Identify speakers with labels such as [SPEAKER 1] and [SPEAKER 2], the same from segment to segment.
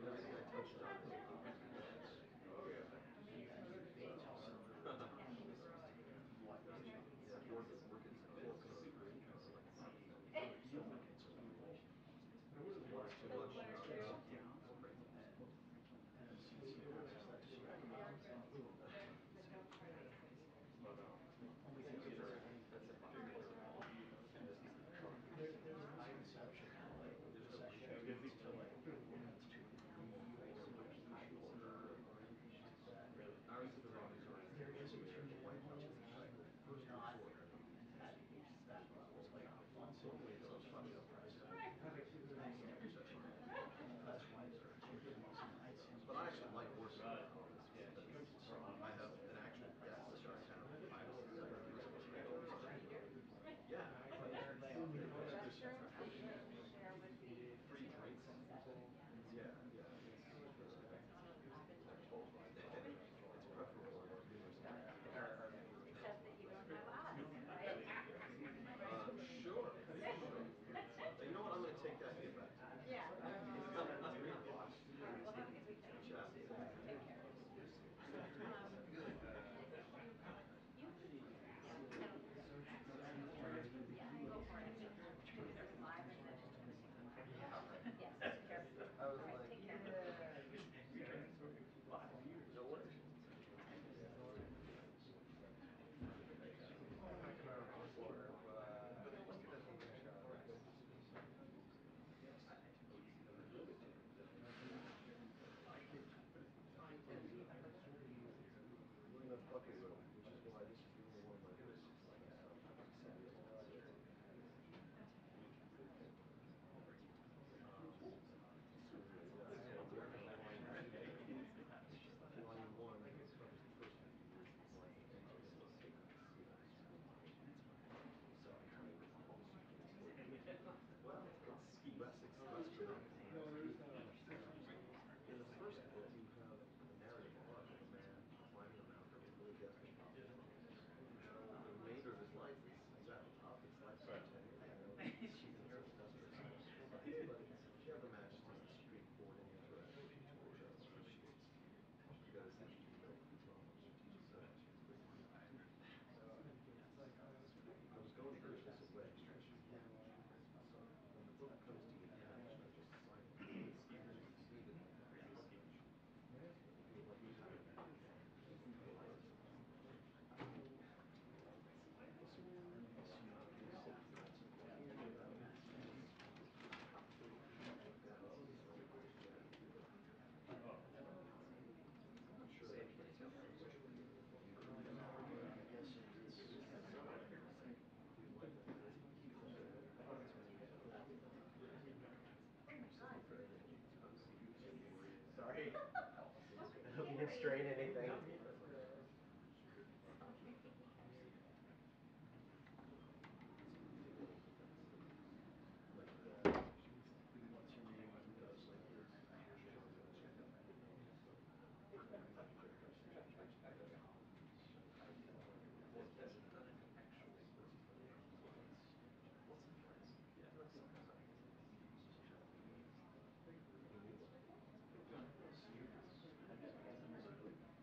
[SPEAKER 1] Everything I touched on is but I actually like working on all this because I have an actual guest that starts kind of yeah. Free drinks. Yeah, yeah. It's preferable.
[SPEAKER 2] Except that you don't have us, right?
[SPEAKER 1] Sure. You know what? I'm going to take that hit back.
[SPEAKER 2] Yeah.
[SPEAKER 1] That's great.
[SPEAKER 2] Well, have a good weekend.
[SPEAKER 1] Yeah.
[SPEAKER 2] Take care. You? Yeah. Yeah, go for it. Is this live? Yes, take care.
[SPEAKER 1] I was
[SPEAKER 2] All right,
[SPEAKER 1] like,
[SPEAKER 2] take care.
[SPEAKER 1] no worries. We're in a bucket room, which is why this is the only one of my videos. Line one, well, it's less dramatic. In the first book, you have the narrative arc of a man climbing a mountain and really getting it. The remainder of his life is he's at the top. His life's continuing. But you have the majesties, the Supreme Court, and you have the Chief Justice appreciates. You got his strategic strategic. I was going to push this away. So when the book comes to the end, I just sign it.
[SPEAKER 3] Sorry. I hope you didn't strain anything.
[SPEAKER 1] What's your name? Who does like your what's in place? Yeah, that's something.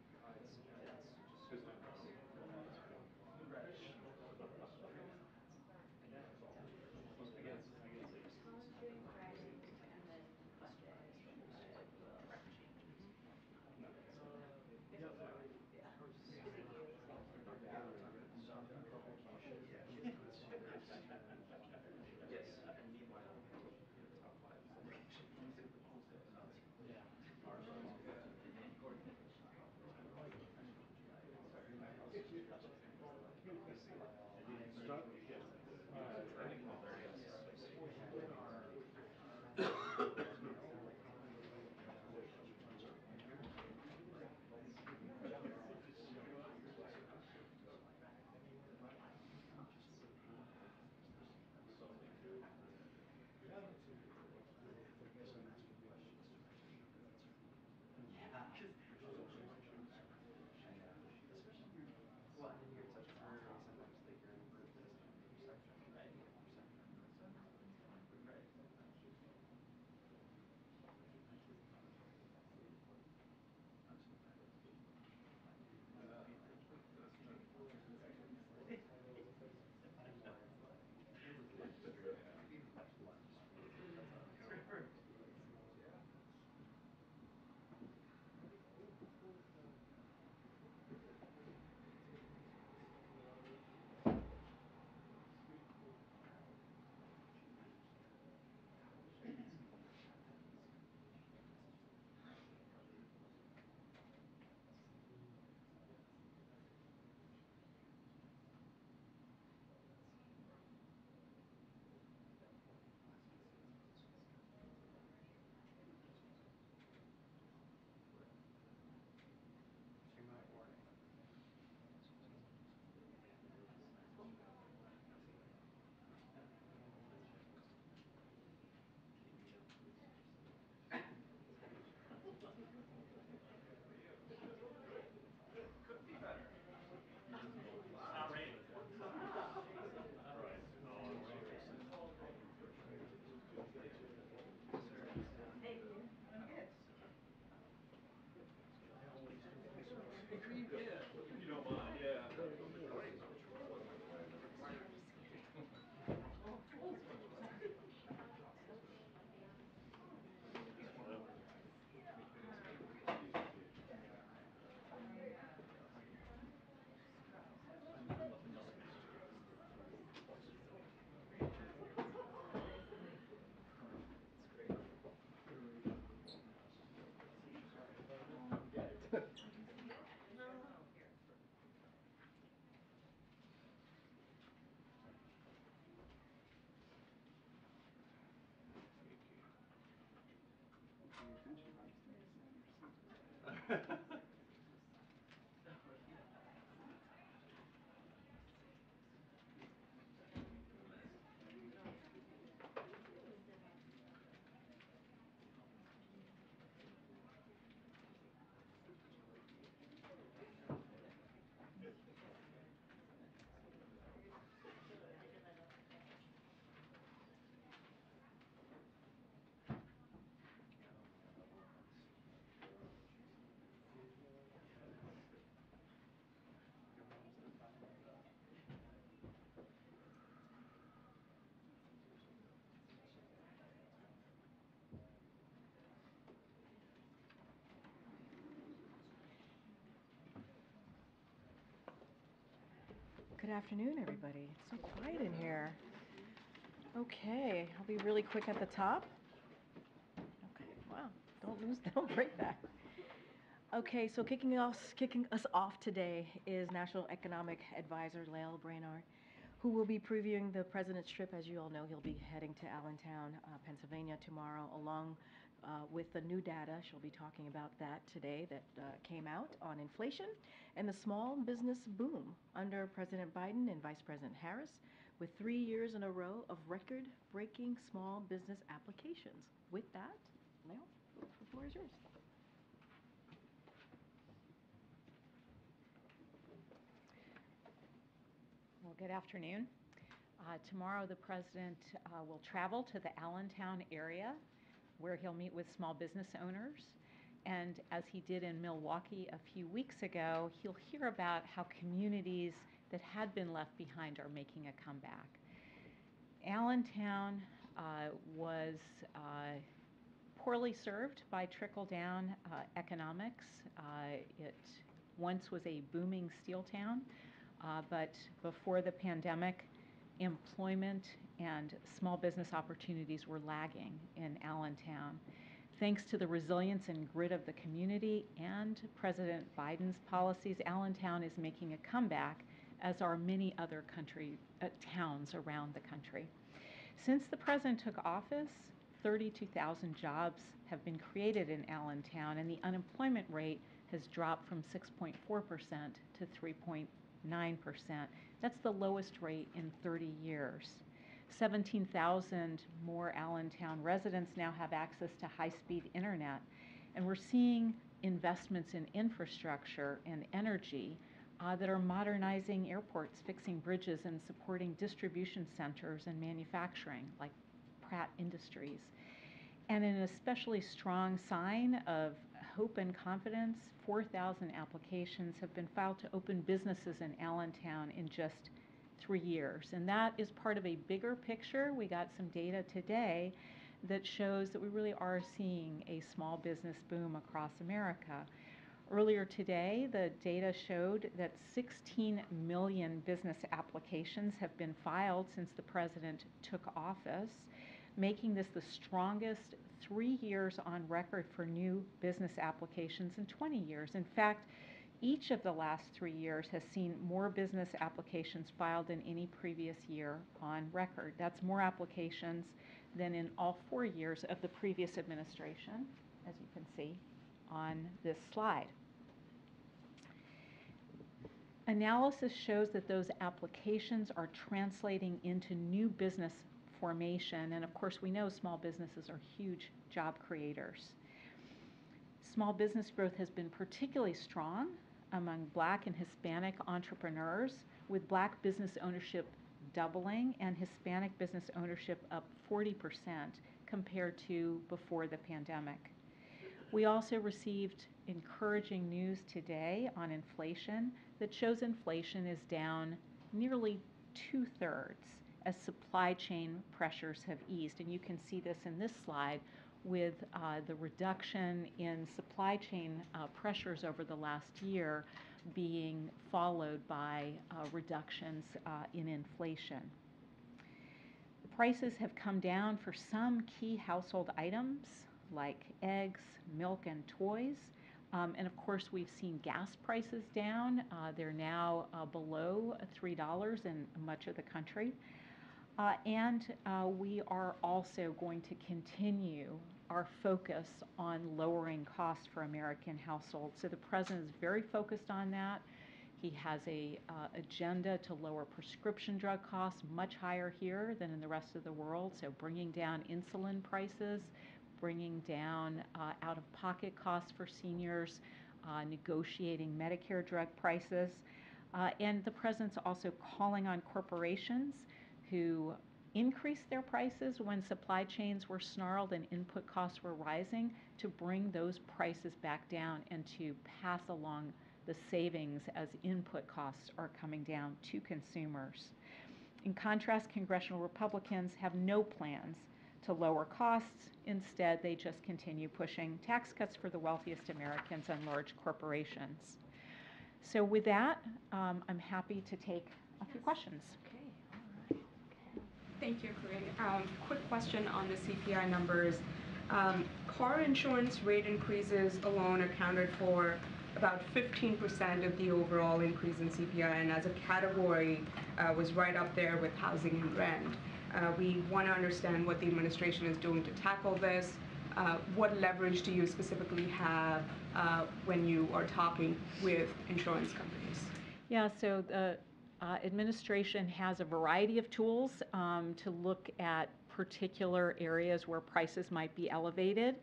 [SPEAKER 4] Good afternoon, everybody. It's so quiet in here. Okay, I'll be really quick at the top. Okay, wow, don't break that. Okay, so kicking us off today is National Economic Advisor Lael Brainard, who will be previewing the president's trip. As you all know, he'll be heading to Allentown, Pennsylvania tomorrow, along with the new data. She'll be talking about that today that came out on inflation and the small business boom under President Biden and Vice President Harris, with 3 years in a row of record-breaking small business applications. With that, Lael, the floor is yours.
[SPEAKER 5] Well, good afternoon. Tomorrow the President will travel to the Allentown area where he'll meet with small business owners. And as he did in Milwaukee a few weeks ago, he'll hear about how communities that had been left behind are making a comeback. Allentown was poorly served by trickle-down economics. It once was a booming steel town, but before the pandemic, employment and small business opportunities were lagging in Allentown. Thanks to the resilience and grit of the community and President Biden's policies, Allentown is making a comeback, as are many other towns around the country. Since the president took office, 32,000 jobs have been created in Allentown, and the unemployment rate has dropped from 6.4% to 3.9%. That's the lowest rate in 30 years. 17,000 more Allentown residents now have access to high-speed internet, and we're seeing investments in infrastructure and energy that are modernizing airports, fixing bridges, and supporting distribution centers and manufacturing like Pratt Industries. And an especially strong sign of hope and confidence, 4,000 applications have been filed to open businesses in Allentown in just 3 years. And that is part of a bigger picture. We got some data today that shows that we really are seeing a small business boom across America. Earlier today, the data showed that 16 million business applications have been filed since the president took office, making this the strongest 3 years on record for new business applications in 20 years. In fact, each of the last 3 years has seen more business applications filed than any previous year on record. That's more applications than in all 4 years of the previous administration, as you can see on this slide. Analysis shows that those applications are translating into new business formation, and of course we know small businesses are huge job creators. Small business growth has been particularly strong among Black and Hispanic entrepreneurs, with Black business ownership doubling and Hispanic business ownership up 40% compared to before the pandemic. We also received encouraging news today on inflation that shows inflation is down nearly 2/3 as supply chain pressures have eased. And you can see this in this slide with the reduction in supply chain pressures over the last year being followed by reductions in inflation. Prices have come down for some key household items like eggs, milk, and toys. And of course, we've seen gas prices down. They're now below $3 in much of the country. And we are also going to continue our focus on lowering costs for American households. So the president is very focused on that. He has a agenda to lower prescription drug costs much higher here than in the rest of the world. So bringing down insulin prices, bringing down out-of-pocket costs for seniors, negotiating Medicare drug prices. And the president's also calling on corporations who increased their prices when supply chains were snarled and input costs were rising to bring those prices back down and to pass along the savings as input costs are coming down to consumers. In contrast, congressional Republicans have no plans to lower costs. Instead, they just continue pushing tax cuts for the wealthiest Americans and large corporations. So with that, I'm happy to take a few questions.
[SPEAKER 4] Okay, all right.
[SPEAKER 6] Thank you, Corinne. Quick question on the CPI numbers. Car insurance rate increases alone accounted for about 15% of the overall increase in CPI, and as a category was right up there with housing and rent. We want to understand what the administration is doing to tackle this. What leverage do you specifically have when you are talking with insurance companies?
[SPEAKER 5] Yeah, so the administration has a variety of tools to look at particular areas where prices might be elevated.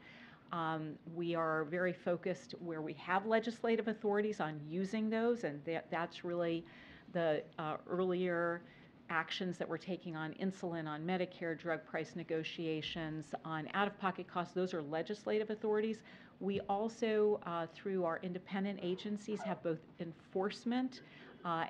[SPEAKER 5] We are very focused where we have legislative authorities on using those, and that's really the earlier actions that we're taking on insulin, on Medicare, drug price negotiations, on out-of-pocket costs. Those are legislative authorities. We also, through our independent agencies, have both enforcement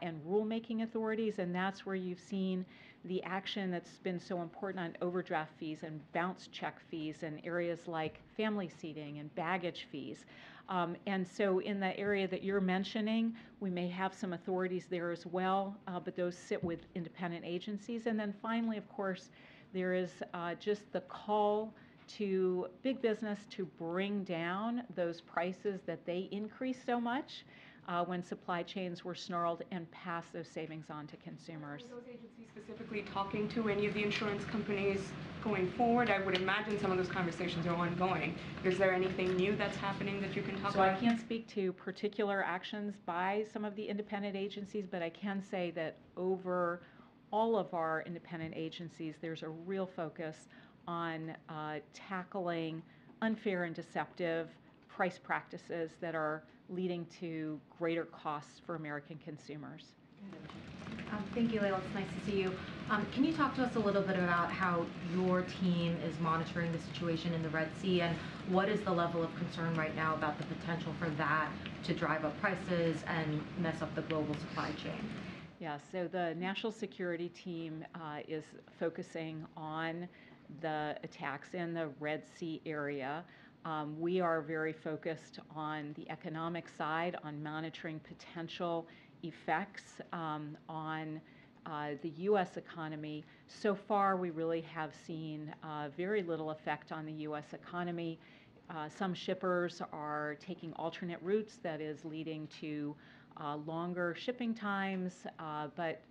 [SPEAKER 5] and rulemaking authorities, and that's where you've seen the action that's been so important on overdraft fees and bounce check fees and areas like family seating and baggage fees. And so in the area that you're mentioning, we may have some authorities there as well, but those sit with independent agencies. And then finally, of course, there is just the call to big business to bring down those prices that they increase so much when supply chains were snarled and pass those savings on to consumers.
[SPEAKER 6] Are those agencies specifically talking to any of the insurance companies going forward? I would imagine some of those conversations are ongoing. Is there anything new that's happening that you can talk
[SPEAKER 5] So
[SPEAKER 6] about?
[SPEAKER 5] I can't speak to particular actions by some of the independent agencies, but I can say that over all of our independent agencies, there's a real focus on tackling unfair and deceptive price practices that are leading to greater costs for American consumers.
[SPEAKER 7] Thank you, Leila. It's nice to see you. Can you talk to us a little bit about how your team is monitoring the situation in the Red Sea, and what is the level of concern right now about the potential for that to drive up prices and mess up the global supply chain?
[SPEAKER 5] Yeah, so the national security team is focusing on the attacks in the Red Sea area. We are very focused on the economic side, on monitoring potential effects on the U.S. economy. So far, we really have seen very little effect on the U.S. economy. Some shippers are taking alternate routes that is leading to longer shipping times, but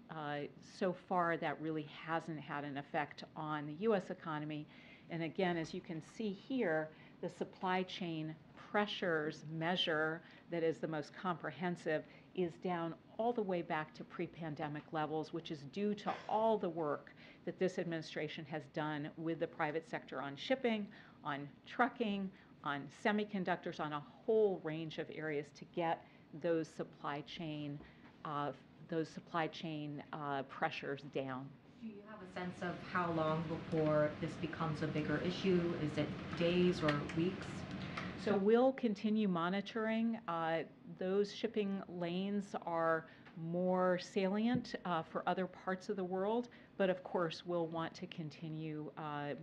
[SPEAKER 5] so far that really hasn't had an effect on the U.S. economy. And again, as you can see here, the supply chain pressures measure that is the most comprehensive is down all the way back to pre-pandemic levels, which is due to all the work that this administration has done with the private sector on shipping, on trucking, on semiconductors, on a whole range of areas to get those supply chain pressures down.
[SPEAKER 7] Do you have a sense of how long before this becomes a bigger issue? Is it days or weeks?
[SPEAKER 5] So we'll continue monitoring. Those shipping lanes are more salient for other parts of the world, but of course we'll want to continue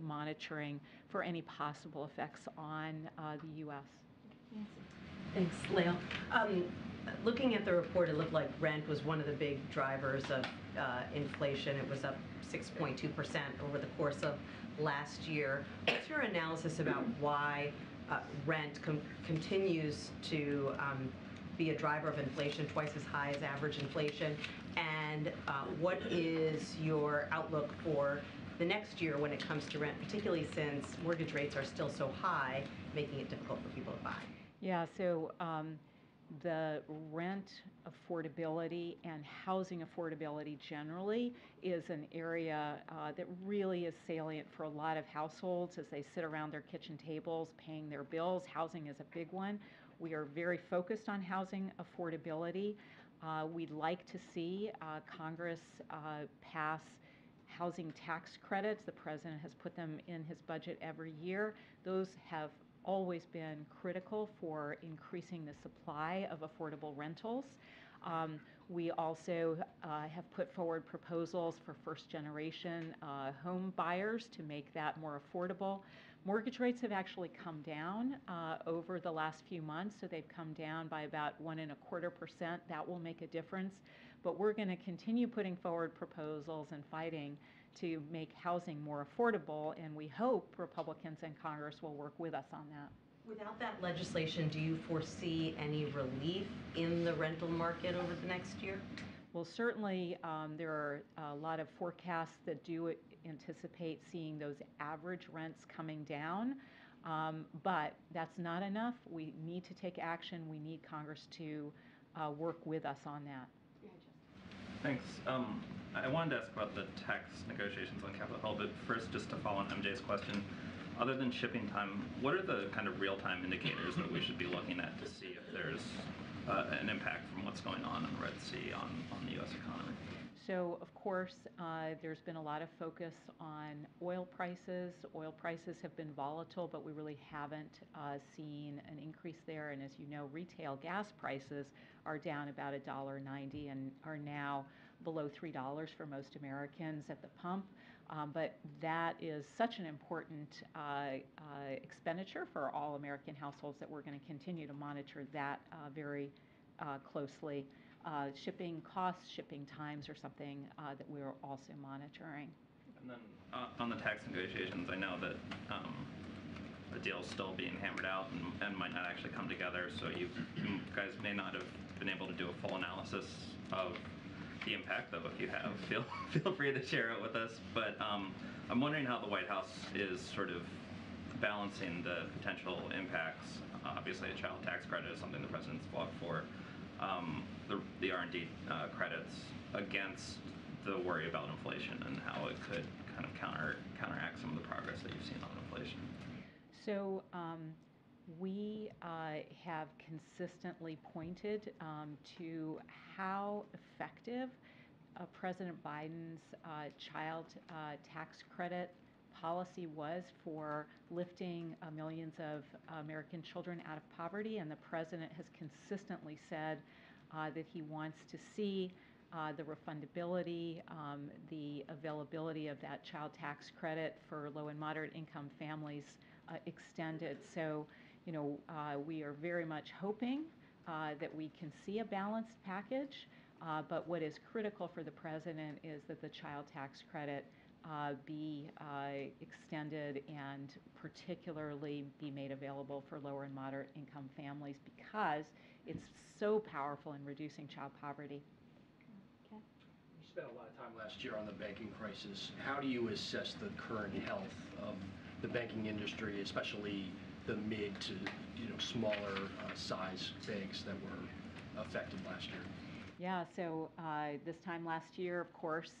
[SPEAKER 5] monitoring for any possible effects on the U.S.
[SPEAKER 8] Thanks, Leila. Looking at the report, it looked like rent was one of the big drivers of inflation. It was up 6.2% over the course of last year. What's your analysis about why rent continues to be a driver of inflation, twice as high as average inflation? And what is your outlook for the next year when it comes to rent, particularly since mortgage rates are still so high, making it difficult for people to buy?
[SPEAKER 5] Yeah, so the rent affordability and housing affordability generally is an area that really is salient for a lot of households as they sit around their kitchen tables paying their bills. Housing is a big one. We are very focused on housing affordability. We'd like to see Congress pass housing tax credits. The president has put them in his budget every year. Those have always been critical for increasing the supply of affordable rentals. We also have put forward proposals for first-generation home buyers to make that more affordable. Mortgage rates have actually come down over the last few months, so they've come down by about 1.25%. That will make a difference, but we're going to continue putting forward proposals and fighting to make housing more affordable, and we hope Republicans in Congress will work with us on that.
[SPEAKER 8] Without that legislation, do you foresee any relief in the rental market over the next year?
[SPEAKER 5] Well, certainly there are a lot of forecasts that do anticipate seeing those average rents coming down, but that's not enough. We need to take action. We need Congress to work with us on that.
[SPEAKER 9] Thanks. I wanted to ask about the tax negotiations on Capitol Hill, but first, just to follow on MJ's question, other than shipping time, what are the kind of real-time indicators that we should be looking at to see if there's an impact from what's going on in the Red Sea on the U.S. economy?
[SPEAKER 5] So, of course, there's been a lot of focus on oil prices. Oil prices have been volatile, but we really haven't seen an increase there. And as you know, retail gas prices are down about $1.90 and are now below $3 for most Americans at the pump. But that is such an important expenditure for all American households that we're going to continue to monitor that very closely. Shipping costs, shipping times are something that we're also monitoring.
[SPEAKER 9] And then on the tax negotiations, I know that the deal is still being hammered out and might not actually come together, so you guys may not have been able to do a full analysis of the impact, though if you have, feel free to share it with us. But I'm wondering how the White House is sort of balancing the potential impacts. Obviously, a child tax credit is something the president's fought for. The R&D credits against the worry about inflation and how it could kind of counteract some of the progress that you've seen on inflation.
[SPEAKER 5] So we have consistently pointed to how effective President Biden's child tax credit policy was for lifting millions of American children out of poverty, and the president has consistently said that he wants to see the refundability, the availability of that child tax credit for low and moderate income families extended. So, you know, we are very much hoping that we can see a balanced package, but what is critical for the president is that the child tax credit be extended and particularly be made available for lower and moderate income families because it's so powerful in reducing child poverty.
[SPEAKER 10] You spent a lot of time last year on the banking crisis. How do you assess the current health of the banking industry, especially the mid to smaller size banks that were affected last year?
[SPEAKER 5] Yeah, so this time last year, of course,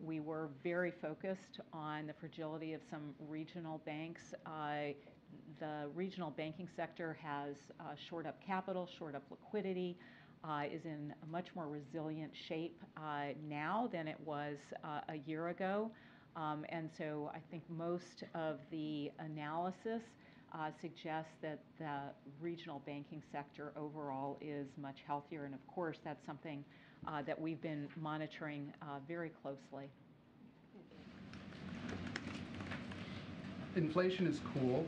[SPEAKER 5] we were very focused on the fragility of some regional banks. The regional banking sector has shored up capital, shored up liquidity, is in a much more resilient shape now than it was a year ago. And so I think most of the analysis suggests that the regional banking sector overall is much healthier. And of course, that's something that we've been monitoring very closely.
[SPEAKER 11] Inflation is cool,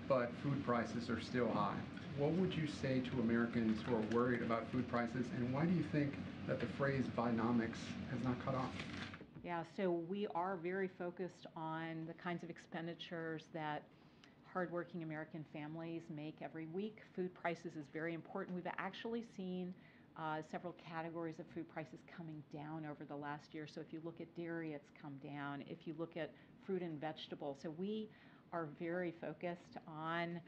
[SPEAKER 11] but food prices are still high. What would you say to Americans who are worried about food prices, and why do you think that the phrase Bidenomics has not caught on?
[SPEAKER 5] Yeah, so we are very focused on the kinds of expenditures that hardworking American families make every week. Food prices is very important. We've actually seen several categories of food prices coming down over the last year. So if you look at dairy, it's come down. If you look at fruit and vegetables, so we are very focused on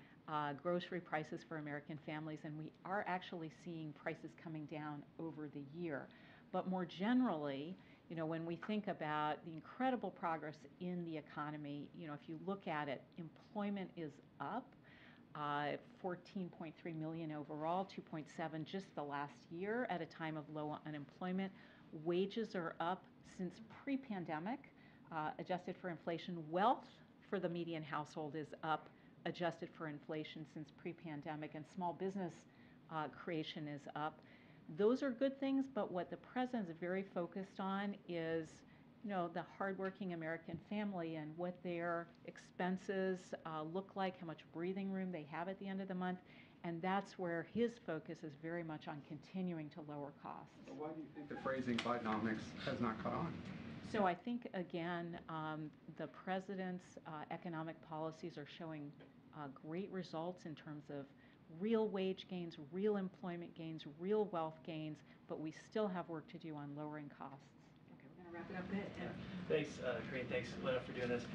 [SPEAKER 5] grocery prices for American families, and we are actually seeing prices coming down over the year. But more generally, you know, when we think about the incredible progress in the economy, you know, if you look at it, employment is up, 14.3 million overall, 2.7 just the last year at a time of low unemployment. Wages are up since pre-pandemic, adjusted for inflation. Wealth for the median household is up, adjusted for inflation since pre-pandemic, and small business creation is up. Those are good things, but what the president is very focused on is, you know, the hardworking American family and what their expenses look like, how much breathing room they have at the end of the month, and that's where his focus is very much on continuing to lower costs.
[SPEAKER 11] So why do you think the phrasing Bidenomics has not caught on?
[SPEAKER 5] So I think, again, the president's economic policies are showing great results in terms of real wage gains, real employment gains, real wealth gains, but we still have work to do on lowering costs.
[SPEAKER 4] Okay, we're going to wrap it up.
[SPEAKER 12] Yeah. Thanks, Corinne. Thanks, Lena, for doing this.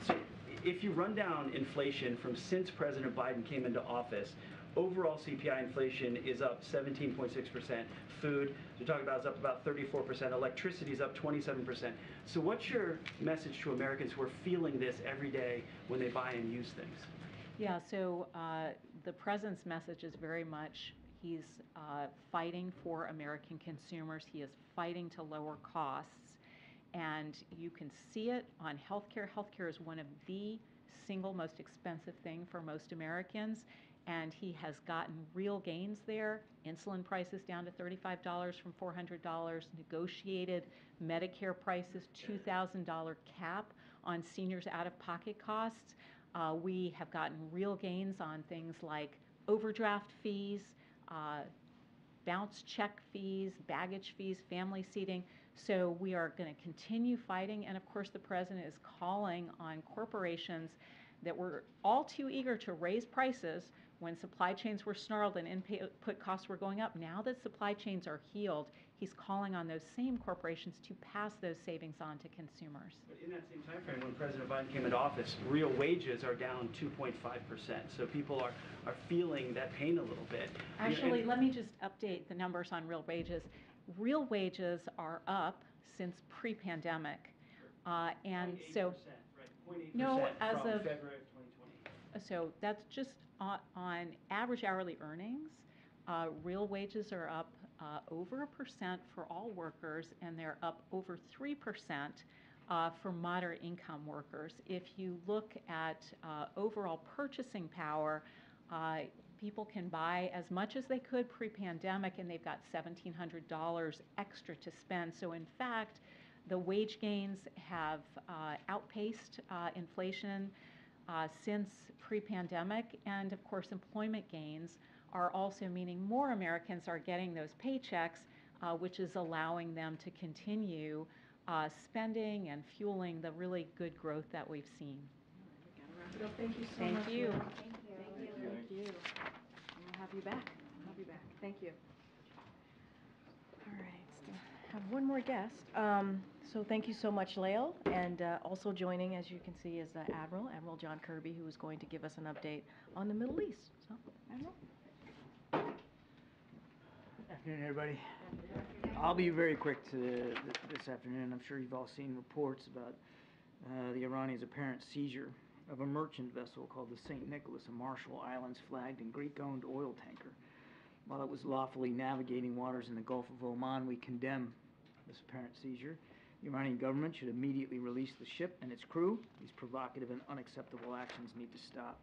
[SPEAKER 12] So if you run down inflation from since President Biden came into office, overall CPI inflation is up 17.6%. Food, we're talking about, is up about 34%. Electricity is up 27%. So what's your message to Americans who are feeling this every day when they buy and use things?
[SPEAKER 5] Yeah, so the president's message is very much he's fighting for American consumers. He is fighting to lower costs. And you can see it on healthcare. Healthcare is one of the single most expensive thing for most Americans. And he has gotten real gains there. Insulin prices down to $35 from $400. Negotiated Medicare prices, $2,000 cap on seniors' out-of-pocket costs. We have gotten real gains on things like overdraft fees, bounce check fees, baggage fees, family seating. So we are going to continue fighting. And of course, the president is calling on corporations that were all too eager to raise prices when supply chains were snarled and input costs were going up. Now that supply chains are healed, he's calling on those same corporations to pass those savings on to consumers.
[SPEAKER 12] But in that same time frame, when President Biden came into office, real wages are down 2.5%. So people are feeling that pain a little bit.
[SPEAKER 5] Actually, let me just update the numbers on real wages. Real wages are up since pre-pandemic. And so,
[SPEAKER 12] right, 0.8%
[SPEAKER 5] no, as
[SPEAKER 12] from
[SPEAKER 5] of
[SPEAKER 12] February of 2020.
[SPEAKER 5] So that's just on average hourly earnings. Real wages are up over 1% for all workers, and they're up over 3% for moderate income workers. If you look at overall purchasing power, people can buy as much as they could pre-pandemic, and they've got $1,700 extra to spend. So in fact, the wage gains have outpaced inflation since pre-pandemic, and of course employment gains are also meaning more Americans are getting those paychecks, which is allowing them to continue spending and fueling the really good growth that we've seen.
[SPEAKER 4] Wrap it up. Thank you so much.
[SPEAKER 5] Thank you.
[SPEAKER 4] Thank you. We'll have you back. Thank you. All right, still have one more guest. So thank you so much, Lael, and also joining, as you can see, is Admiral John Kirby, who is going to give us an update on the Middle East. So, Admiral.
[SPEAKER 13] Afternoon, everybody. I'll be very quick this afternoon. I'm sure you've all seen reports about the Iranians' apparent seizure of a merchant vessel called the St. Nicholas, a Marshall Islands flagged and Greek-owned oil tanker. While it was lawfully navigating waters in the Gulf of Oman, we condemn this apparent seizure. The Iranian government should immediately release the ship and its crew. These provocative and unacceptable actions need to stop.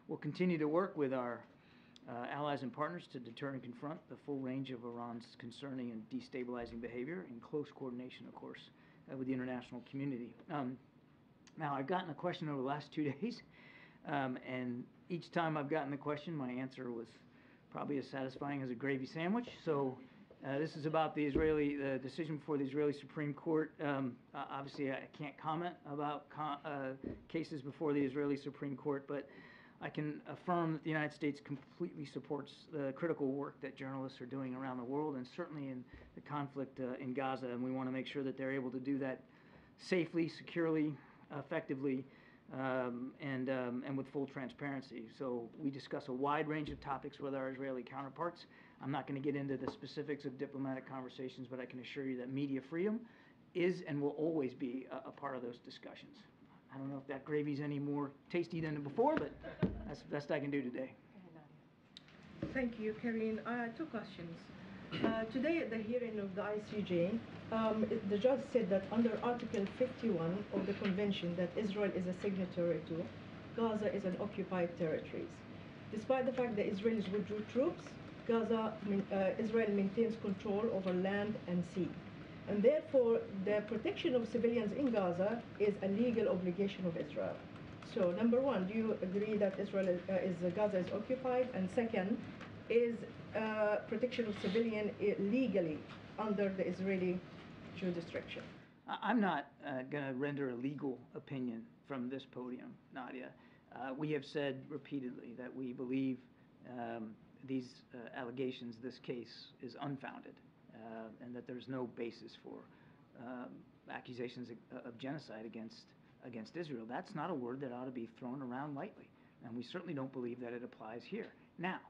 [SPEAKER 13] We'll continue to work with our allies and partners to deter and confront the full range of Iran's concerning and destabilizing behavior in close coordination, of course, with the international community. Now, I've gotten a question over the last 2 days, and each time I've gotten the question, my answer was probably as satisfying as a gravy sandwich. So this is about the decision before the Israeli Supreme Court. Obviously, I can't comment about cases before the Israeli Supreme Court, but I can affirm that the United States completely supports the critical work that journalists are doing around the world, and certainly in the conflict in Gaza, and we want to make sure that they're able to do that safely, securely, effectively, and with full transparency. So we discuss a wide range of topics with our Israeli counterparts. I'm not going to get into the specifics of diplomatic conversations, but I can assure you that media freedom is and will always be a part of those discussions. I don't know if that gravy's any more tasty than before, but that's the best I can do today.
[SPEAKER 14] Thank you, Karine. Two questions. Today at the hearing of the ICJ, the judge said that under Article 51 of the convention that Israel is a signatory to, Gaza is an occupied territories. Despite the fact that Israelis withdrew troops, Israel maintains control over land and sea. And therefore, the protection of civilians in Gaza is a legal obligation of Israel. So, number one, do you agree that Gaza is occupied? And second, is protection of civilian legally under the Israeli jurisdiction?
[SPEAKER 13] I'm not going to render a legal opinion from this podium, Nadia. We have said repeatedly that we believe these allegations, this case, is unfounded. And that there's no basis for accusations of genocide against Israel. That's not a word that ought to be thrown around lightly, and we certainly don't believe that it applies here. Now,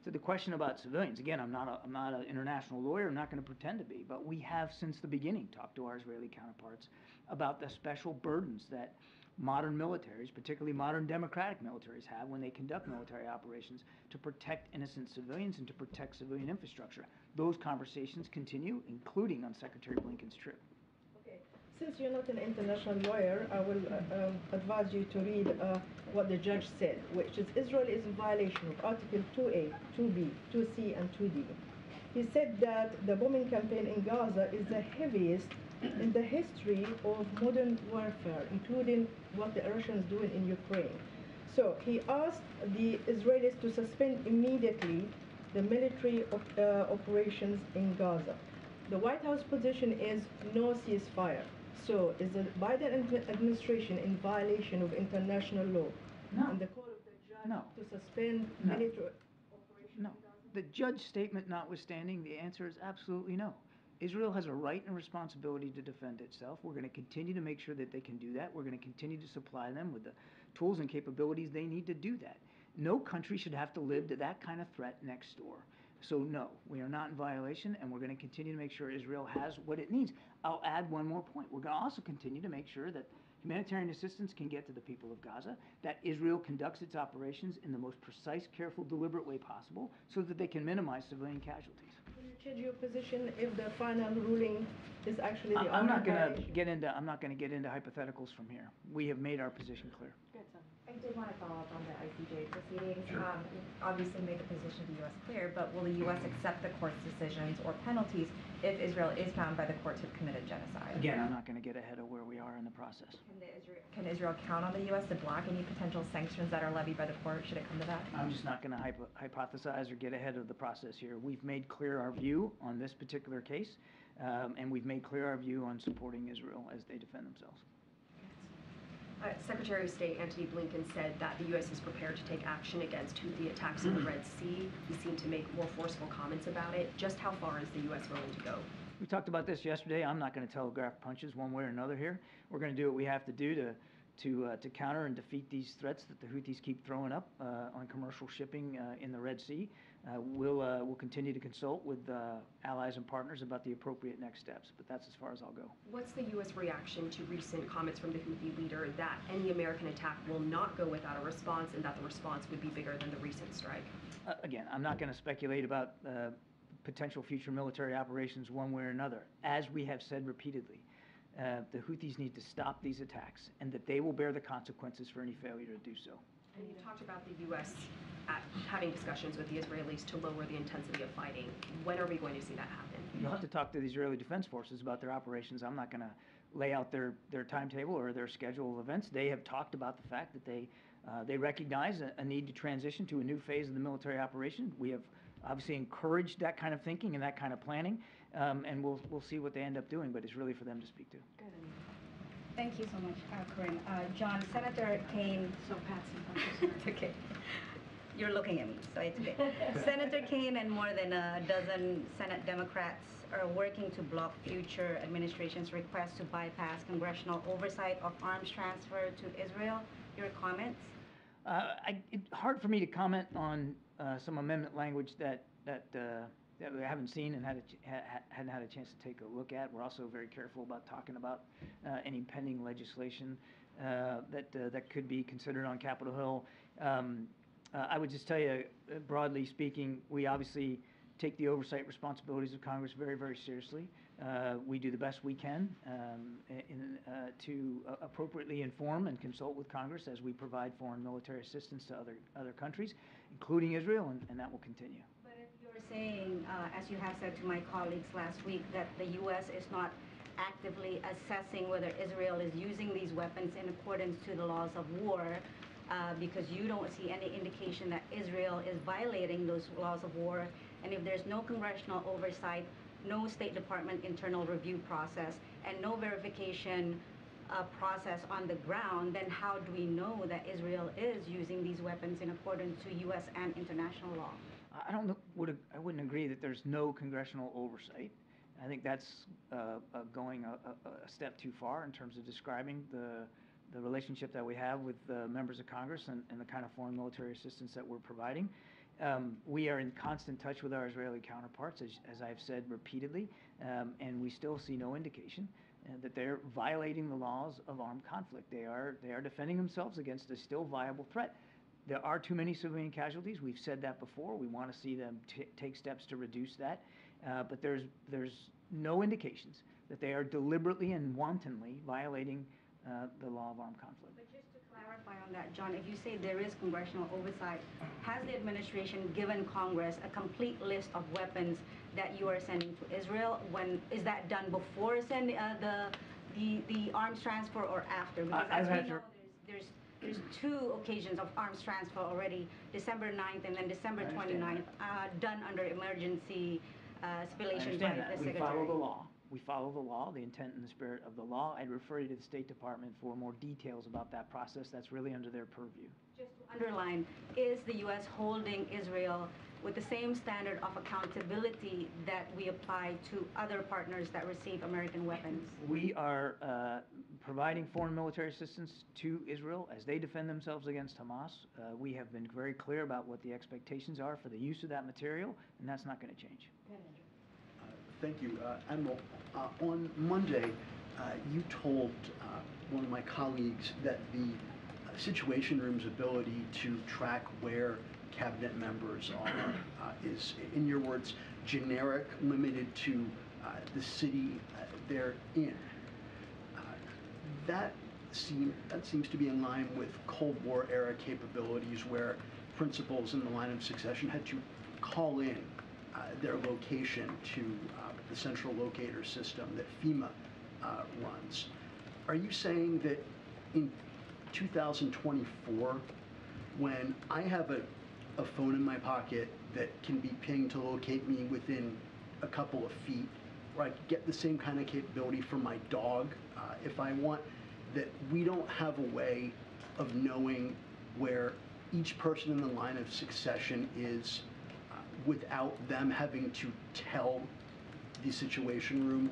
[SPEAKER 13] to the question about civilians, again, I'm not an international lawyer. I'm not going to pretend to be, but we have since the beginning talked to our Israeli counterparts about the special burdens that modern militaries, particularly modern democratic militaries, have when they conduct military operations to protect innocent civilians and to protect civilian infrastructure. Those conversations continue, including on Secretary Blinken's trip.
[SPEAKER 14] Okay. Since you're not an international lawyer, I will advise you to read what the judge said, which is Israel is in violation of Article 2A, 2B, 2C, and 2D. He said that the bombing campaign in Gaza is the heaviest in the history of modern warfare, including what the Russians doing in Ukraine. So he asked the Israelis to suspend immediately the military operations in Gaza. The White House position is no ceasefire. So is the Biden administration in violation of international law?
[SPEAKER 13] No.
[SPEAKER 14] And the call of the judge
[SPEAKER 13] No.
[SPEAKER 14] to suspend
[SPEAKER 13] No.
[SPEAKER 14] military operations
[SPEAKER 13] No.
[SPEAKER 14] in Gaza?
[SPEAKER 13] The judge's statement notwithstanding, the answer is absolutely no. Israel has a right and responsibility to defend itself. We're going to continue to make sure that they can do that. We're going to continue to supply them with the tools and capabilities they need to do that. No country should have to live to that kind of threat next door. So no, we are not in violation, and we're going to continue to make sure Israel has what it needs. I'll add one more point. We're going to also continue to make sure that humanitarian assistance can get to the people of Gaza, that Israel conducts its operations in the most precise, careful, deliberate way possible so that they can minimize civilian casualties.
[SPEAKER 14] Will you change your position if the final ruling is actually the
[SPEAKER 13] I'm not going to
[SPEAKER 14] violation?
[SPEAKER 13] get into hypotheticals from here. We have made our position clear.
[SPEAKER 7] I did want to follow up on the ICJ proceedings. You obviously made the position of the U.S. clear, but will the U.S. accept the court's decisions or penalties if Israel is found by the court to have committed genocide?
[SPEAKER 13] Again, I'm not going to get ahead of where we are in the process.
[SPEAKER 7] Can Israel count on the U.S. to block any potential sanctions that are levied by the court should it come to that?
[SPEAKER 13] I'm just not going to hypothesize or get ahead of the process here. We've made clear our view on this particular case, and we've made clear our view on supporting Israel as they defend themselves.
[SPEAKER 15] Secretary of State Antony Blinken said that the U.S. is prepared to take action against Houthi attacks in the Red Sea. He seemed to make more forceful comments about it. Just how far is the U.S. willing to go?
[SPEAKER 13] We talked about this yesterday. I'm not going to telegraph punches one way or another here. We're going to do what we have to do to counter and defeat these threats that the Houthis keep throwing up on commercial shipping in the Red Sea. We'll continue to consult with allies and partners about the appropriate next steps, but that's as far as I'll go.
[SPEAKER 15] What's the U.S. reaction to recent comments from the Houthi leader that any American attack will not go without a response and that the response would be bigger than the recent strike?
[SPEAKER 13] Again, I'm not going to speculate about potential future military operations one way or another. As we have said repeatedly, the Houthis need to stop these attacks and that they will bear the consequences for any failure to do so.
[SPEAKER 15] And you talked about the U.S. Having discussions with the Israelis to lower the intensity of fighting. When are we going to see that happen?
[SPEAKER 13] You'll have to talk to the Israeli Defense Forces about their operations. I'm not going to lay out their timetable or their schedule of events. They have talked about the fact that they recognize a need to transition to a new phase of the military operation. We have obviously encouraged that kind of thinking and that kind of planning, and we'll see what they end up doing, but it's really for them to speak to.
[SPEAKER 7] Good.
[SPEAKER 2] Thank you so much, Corinne. John, Senator Kaine. So Patsy. Okay. You're looking at me, so it's okay. Senator Kaine and more than a dozen Senate Democrats are working to block future administration's request to bypass congressional oversight of arms transfer to Israel. Your comments?
[SPEAKER 13] It's hard for me to comment on some amendment language that we haven't seen and hadn't had a chance to take a look at. We're also very careful about talking about any pending legislation that could be considered on Capitol Hill. I would just tell you, broadly speaking, we obviously take the oversight responsibilities of Congress very, very seriously. We do the best we can to appropriately inform and consult with Congress as we provide foreign military assistance to other countries, including Israel, and that will continue.
[SPEAKER 2] But if you're saying, as you have said to my colleagues last week, that the U.S. is not actively assessing whether Israel is using these weapons in accordance to the laws of war, because you don't see any indication that Israel is violating those laws of war, and if there's no congressional oversight, no State Department internal review process, and no verification process on the ground, then how do we know that Israel is using these weapons in accordance to U.S. and international law?
[SPEAKER 13] I wouldn't agree that there's no congressional oversight. I think that's going a step too far in terms of describing the relationship that we have with members of Congress and the kind of foreign military assistance that we're providing. We are in constant touch with our Israeli counterparts, as I've said repeatedly, and we still see no indication that they're violating the laws of armed conflict. They are defending themselves against a still viable threat. There are too many civilian casualties. We've said that before. We want to see them take steps to reduce that, but there's no indications that they are deliberately and wantonly violating the law of armed conflict.
[SPEAKER 2] But just to clarify on that, John, if you say there is congressional oversight, has the administration given Congress a complete list of weapons that you are sending to Israel? When is that done before sending the arms transfer or after? Because as we know, there's two occasions of arms transfer already, December 9th and then December 29th, done under emergency spillation by the Secretary.
[SPEAKER 13] We follow the law. We follow the law, the intent and the spirit of the law. I'd refer you to the State Department for more details about that process. That's really under their purview.
[SPEAKER 2] Just to underline, is the U.S. holding Israel with the same standard of accountability that we apply to other partners that receive American weapons?
[SPEAKER 13] We are providing foreign military assistance to Israel as they defend themselves against Hamas. We have been very clear about what the expectations are for the use of that material, and that's not going to change.
[SPEAKER 16] Thank you. Admiral, on Monday, you told one of my colleagues that the Situation Room's ability to track where cabinet members are is, in your words, generic, limited to the city they're in. That seems to be in line with Cold War era capabilities where principals in the line of succession had to call in their location to the central locator system that FEMA runs. Are you saying that in 2024, when I have a phone in my pocket that can be pinged to locate me within a couple of feet, or I could get the same kind of capability for my dog if I want, that we don't have a way of knowing where each person in the line of succession is without them having to tell the Situation Room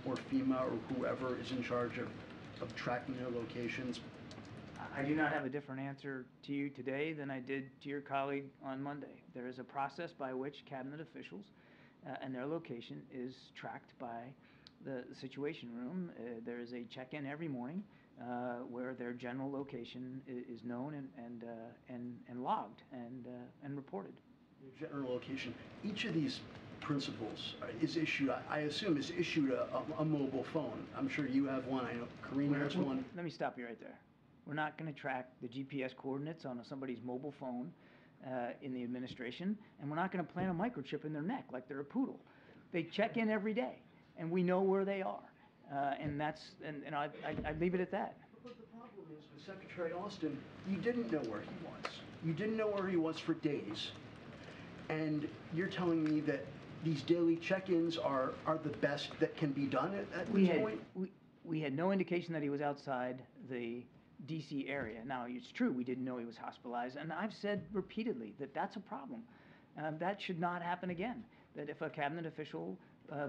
[SPEAKER 16] or FEMA or whoever is in charge of tracking their locations?
[SPEAKER 13] I do not have a different answer to you today than I did to your colleague on Monday. There is a process by which cabinet officials and their location is tracked by the Situation Room. There is a check-in every morning where their general location is known and logged and reported.
[SPEAKER 16] Their general location. Each of these principles is issued, I assume, is issued a mobile phone. I'm sure you have one. I know Karina has one.
[SPEAKER 13] Let me stop you right there. We're not going to track the GPS coordinates on somebody's mobile phone in the administration, and we're not going to plant a microchip in their neck like they're a poodle. They check in every day, and we know where they are, and I'd leave it at that.
[SPEAKER 16] But the problem is with Secretary Austin, you didn't know where he was. You didn't know where he was for days, and you're telling me that these daily check-ins are the best that can be done at this point?
[SPEAKER 13] we had no indication that he was outside the D.C. area. Now, it's true, we didn't know he was hospitalized, and I've said repeatedly that that's a problem. That should not happen again, that if a cabinet official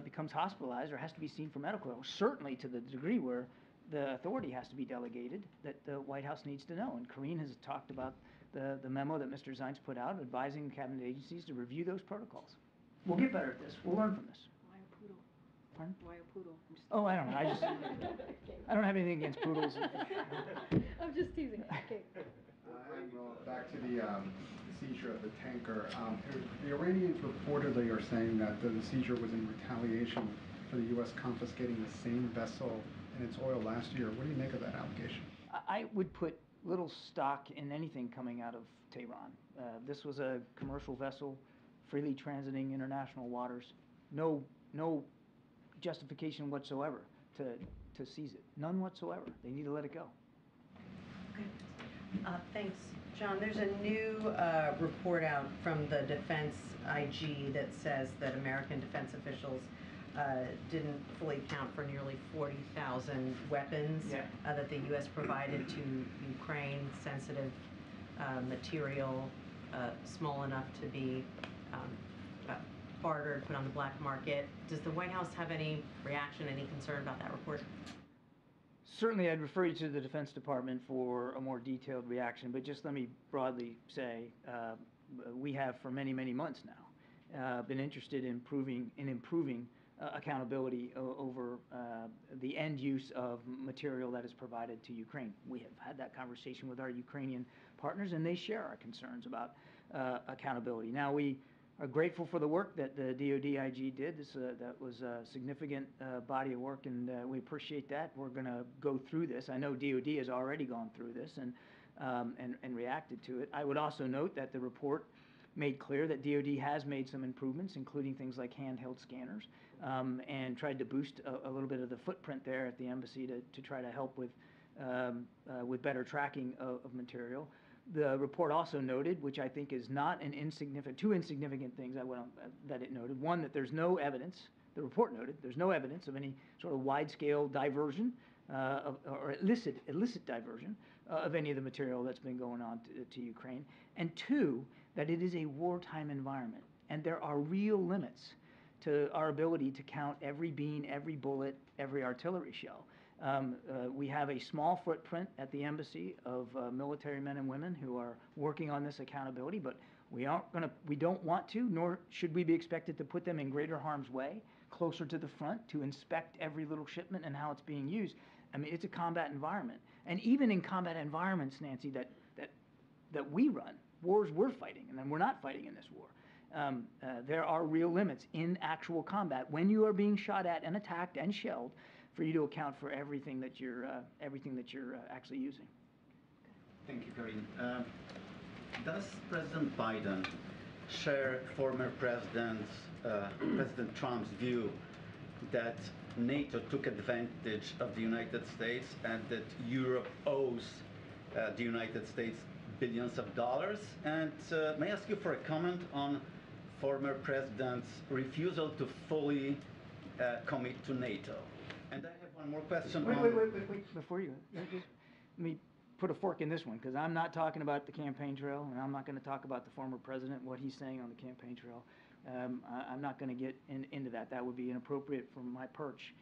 [SPEAKER 13] becomes hospitalized or has to be seen for medical help, certainly to the degree where the authority has to be delegated, that the White House needs to know. And Karine has talked about the memo that Mr. Zients put out advising cabinet agencies to review those protocols. We'll get better at this. We'll learn from this.
[SPEAKER 5] Why a poodle?
[SPEAKER 13] Pardon?
[SPEAKER 5] Why a poodle?
[SPEAKER 13] Oh, I don't know. I don't have anything against poodles.
[SPEAKER 5] I'm just teasing. Okay.
[SPEAKER 11] Admiral, back to the seizure of the tanker. The Iranians reportedly are saying that the seizure was in retaliation for the U.S. confiscating the same vessel and its oil last year. What do you make of that allegation?
[SPEAKER 13] I would put little stock in anything coming out of Tehran. This was a commercial vessel, freely transiting international waters. No justification whatsoever to seize it. None whatsoever. They need to let it go.
[SPEAKER 8] Thanks, John. There's a new report out from the Defense IG that says that American defense officials didn't fully account for nearly 40,000 weapons that the U.S. provided to Ukraine, sensitive material, small enough to be bartered, put on the black market. Does the White House have any reaction, any concern about that report?
[SPEAKER 13] Certainly, I'd refer you to the Defense Department for a more detailed reaction, but just let me broadly say we have for many, many months now been interested in improving accountability over the end use of material that is provided to Ukraine. We have had that conversation with our Ukrainian partners, and they share our concerns about accountability. Now, we are grateful for the work that the DoD IG did. That was a significant body of work, and we appreciate that. We're going to go through this. I know DoD has already gone through this and reacted to it. I would also note that the report made clear that DoD has made some improvements, including things like handheld scanners, and tried to boost a little bit of the footprint there at the embassy to try to help with better tracking of material. The report also noted, which I think is not two insignificant things that it noted. One, that there's no evidence, the report noted, there's no evidence of any sort of wide-scale diversion or illicit diversion of any of the material that's been going on to Ukraine. And two, that it is a wartime environment, and there are real limits to our ability to count every bean, every bullet, every artillery shell. We have a small footprint at the embassy of military men and women who are working on this accountability, but we don't want to, nor should we be expected to put them in greater harm's way, closer to the front to inspect every little shipment and how it's being used. I mean, it's a combat environment. And even in combat environments, Nancy, that we run, wars we're fighting, and then we're not fighting in this war. There are real limits in actual combat when you are being shot at and attacked and shelled, for you to account for everything that you're actually using.
[SPEAKER 17] Thank you, Karine. Does President Biden share former President Trump's view that NATO took advantage of the United States and that Europe owes the United States billions of dollars? And may I ask you for a comment on former President's refusal to fully commit to NATO? And I have one more question.
[SPEAKER 13] Wait. Before you, let me put a fork in this one, because I'm not talking about the campaign trail, and I'm not going to talk about the former president, what he's saying on the campaign trail. I'm not going to get into that. That would be inappropriate from my perch.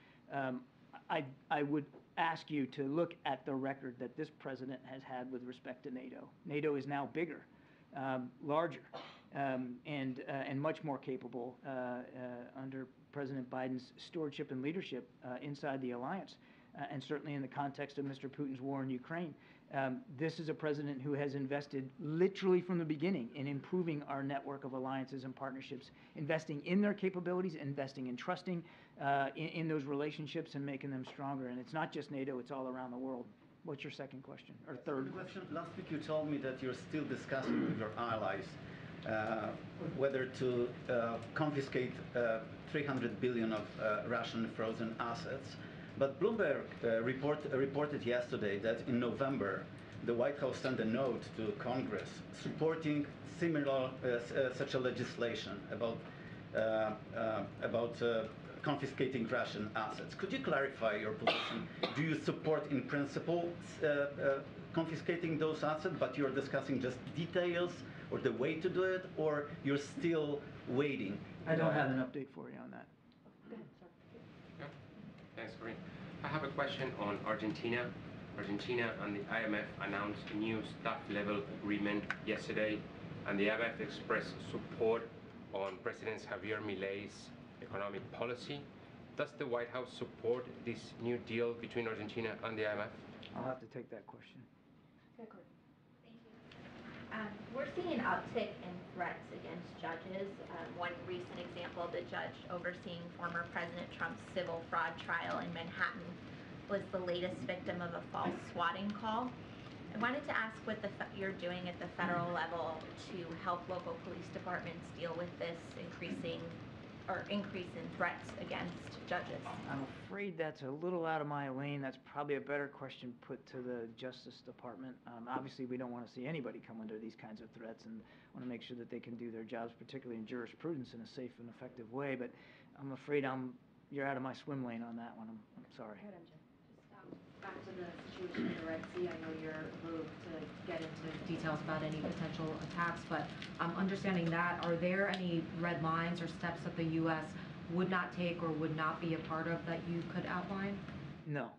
[SPEAKER 13] I would ask you to look at the record that this president has had with respect to NATO. NATO is now bigger, larger, and much more capable under President Biden's stewardship and leadership inside the alliance, and certainly in the context of Mr. Putin's war in Ukraine. This is a president who has invested literally from the beginning in improving our network of alliances and partnerships, investing in their capabilities, investing in trusting in those relationships and making them stronger. And it's not just NATO, it's all around the world. What's your second question, or third question?
[SPEAKER 17] Last week you told me that you're still discussing with your allies whether to confiscate 300 billion of Russian frozen assets. But Bloomberg reported yesterday that in November, the White House sent a note to Congress supporting similar such a legislation about confiscating Russian assets. Could you clarify your position? Do you support in principle confiscating those assets, but you're discussing just details or the way to do it, or you're still waiting?
[SPEAKER 13] I don't have an update for you on that.
[SPEAKER 18] Yeah. Thanks, Corinne. I have a question on Argentina. Argentina and the IMF announced a new staff-level agreement yesterday, and the IMF expressed support on President Javier Milei's economic policy. Does the White House support this new deal between Argentina and the IMF?
[SPEAKER 13] I'll have to take that question.
[SPEAKER 19] Thank you. We're seeing an uptick in threats against judges. One recent example, the judge overseeing former President Trump's civil fraud trial in Manhattan was the latest victim of a false swatting call. I wanted to ask what you're doing at the federal level to help local police departments deal with this increase in threats against judges.
[SPEAKER 13] I'm afraid that's a little out of my lane. That's probably a better question put to the Justice Department. Obviously, we don't want to see anybody come under these kinds of threats, and want to make sure that they can do their jobs, particularly in jurisprudence, in a safe and effective way. But I'm afraid you're out of my swim lane on that one. I'm sorry.
[SPEAKER 7] Back to the situation in the Red Sea, I know you're loath to get into details about any potential attacks, but understanding that, are there any red lines or steps that the U.S. would not take or would not be a part of that you could outline?
[SPEAKER 13] No.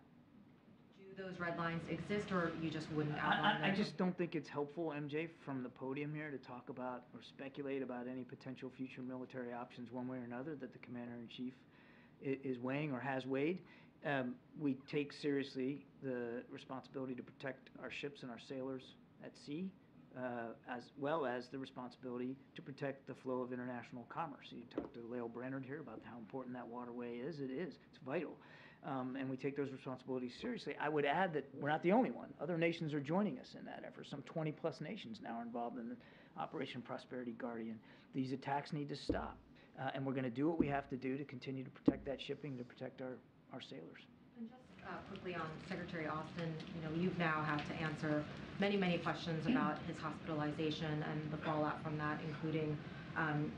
[SPEAKER 7] Do those red lines exist, or you just wouldn't outline them?
[SPEAKER 13] I just don't think it's helpful, MJ, from the podium here to talk about or speculate about any potential future military options one way or another that the Commander-in-Chief is weighing or has weighed. We take seriously the responsibility to protect our ships and our sailors at sea, as well as the responsibility to protect the flow of international commerce. You talked to Lael Brennard here about how important that waterway is. It is. It's vital. And we take those responsibilities seriously. I would add that we're not the only one. Other nations are joining us in that effort. Some 20-plus nations now are involved in the Operation Prosperity Guardian. These attacks need to stop. And we're going to do what we have to do to continue to protect that shipping, to protect our sailors.
[SPEAKER 7] And just quickly on Secretary Austin, you've now had to answer many, many questions about his hospitalization and the fallout from that, including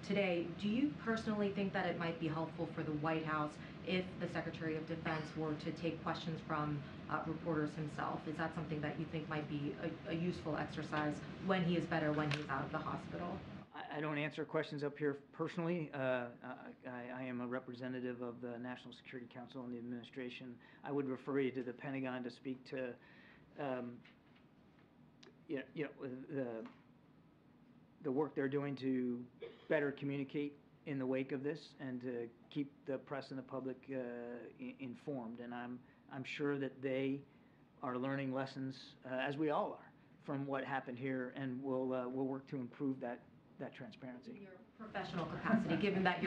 [SPEAKER 7] today. Do you personally think that it might be helpful for the White House if the Secretary of Defense were to take questions from reporters himself? Is that something that you think might be a useful exercise when he is better, when he's out of the hospital?
[SPEAKER 13] I don't answer questions up here personally. I am a representative of the National Security Council and the administration. I would refer you to the Pentagon to speak to the work they're doing to better communicate in the wake of this and to keep the press and the public informed. And I'm sure that they are learning lessons, as we all are, from what happened here, and we'll work to improve that transparency.
[SPEAKER 7] In your professional capacity, given that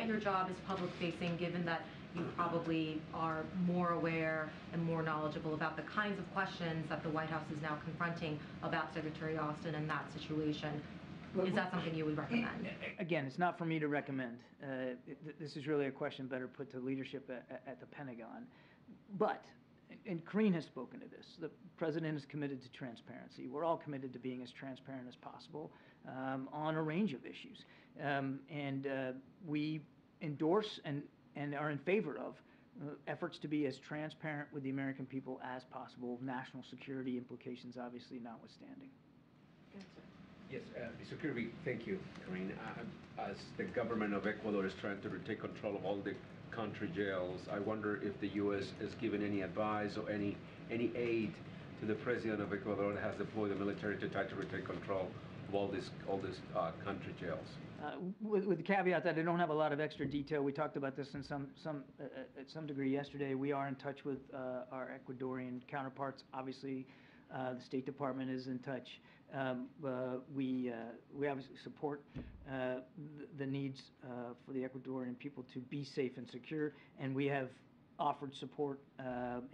[SPEAKER 7] your job is public facing, given that you probably are more aware and more knowledgeable about the kinds of questions that the White House is now confronting about Secretary Austin and that situation, is that something you would recommend?
[SPEAKER 13] Again, it's not for me to recommend. This is really a question better put to leadership at the Pentagon. But, and Karine has spoken to this, the President is committed to transparency. We're all committed to being as transparent as possible on a range of issues. We endorse and are in favor of efforts to be as transparent with the American people as possible, national security implications obviously notwithstanding.
[SPEAKER 20] Yes, Mr. Kirby, thank you, Karine. As the government of Ecuador is trying to take control of all the country jails, I wonder if the U.S. has given any advice or any aid to the president of Ecuador that has deployed the military to try to retake control of all these country jails.
[SPEAKER 13] With the caveat that I don't have a lot of extra detail, we talked about this in at some degree yesterday. We are in touch with our Ecuadorian counterparts. Obviously, the State Department is in touch. We obviously support the needs for the Ecuadorian people to be safe and secure, and we have offered support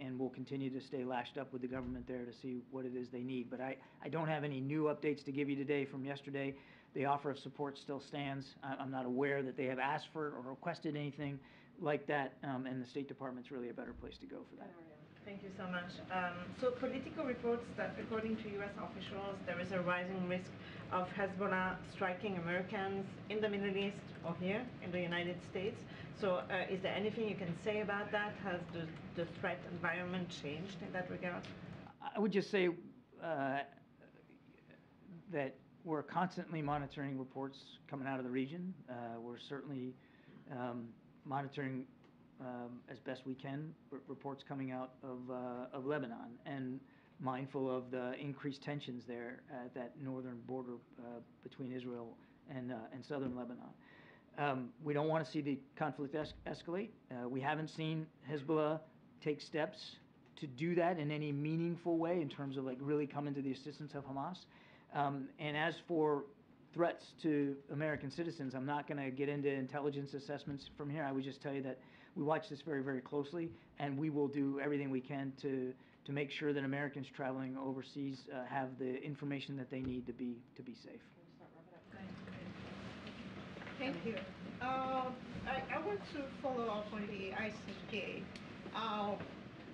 [SPEAKER 13] and will continue to stay lashed up with the government there to see what it is they need. But I don't have any new updates to give you today from yesterday. The offer of support still stands. I'm not aware that they have asked for or requested anything like that, and the State Department's really a better place to go for that.
[SPEAKER 14] Thank you so much. So Politico reports that according to U.S. officials, there is a rising risk of Hezbollah striking Americans in the Middle East or here in the United States. So is there anything you can say about that? Has the threat environment changed in that regard?
[SPEAKER 13] I would just say that we're constantly monitoring reports coming out of the region. We're certainly monitoring as best we can reports coming out of Lebanon, and mindful of the increased tensions there at that northern border between Israel and southern Lebanon. We don't want to see the conflict escalate. We haven't seen Hezbollah take steps to do that in any meaningful way in terms of like really coming to the assistance of Hamas. And as for threats to American citizens, I'm not going to get into intelligence assessments from here. I would just tell you that we watch this very, very closely, and we will do everything we can to make sure that Americans traveling overseas have the information that they need to be safe.
[SPEAKER 14] Thank you. I want to follow up on the ICJ.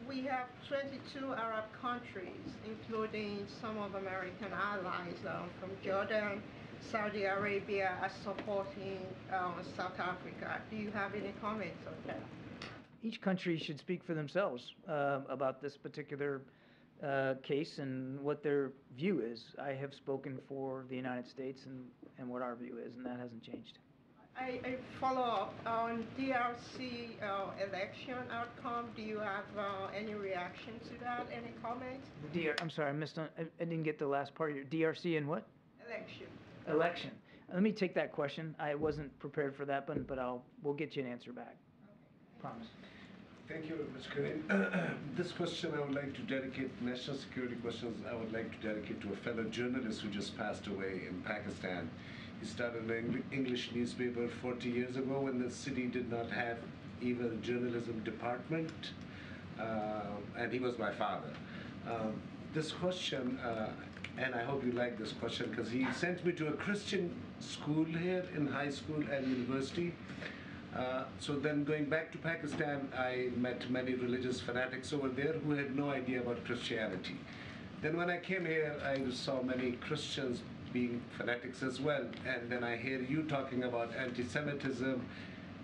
[SPEAKER 14] We have 22 Arab countries, including some of American allies from Jordan, Saudi Arabia, are supporting South Africa. Do you have any comments on that?
[SPEAKER 13] Each country should speak for themselves about this particular case and what their view is. I have spoken for the United States and what our view is, and that hasn't changed.
[SPEAKER 14] I follow up on DRC election outcome. Do you have any reaction to that? Any comments?
[SPEAKER 13] I'm sorry, I didn't get the last part of your DRC and what?
[SPEAKER 14] Election.
[SPEAKER 13] Let me take that question. I wasn't prepared for that, but we'll get you an answer back. Promise.
[SPEAKER 21] Thank you, Ms. Karim. This question I would like to dedicate, national security questions, I would like to dedicate to a fellow journalist who just passed away in Pakistan. He started an English newspaper 40 years ago when the city did not have even a journalism department, and he was my father. This question, and I hope you like this question, because he sent me to a Christian school here in high school and university. So then going back to Pakistan, I met many religious fanatics over there who had no idea about Christianity. Then when I came here, I saw many Christians being fanatics as well. And then I hear you talking about anti-Semitism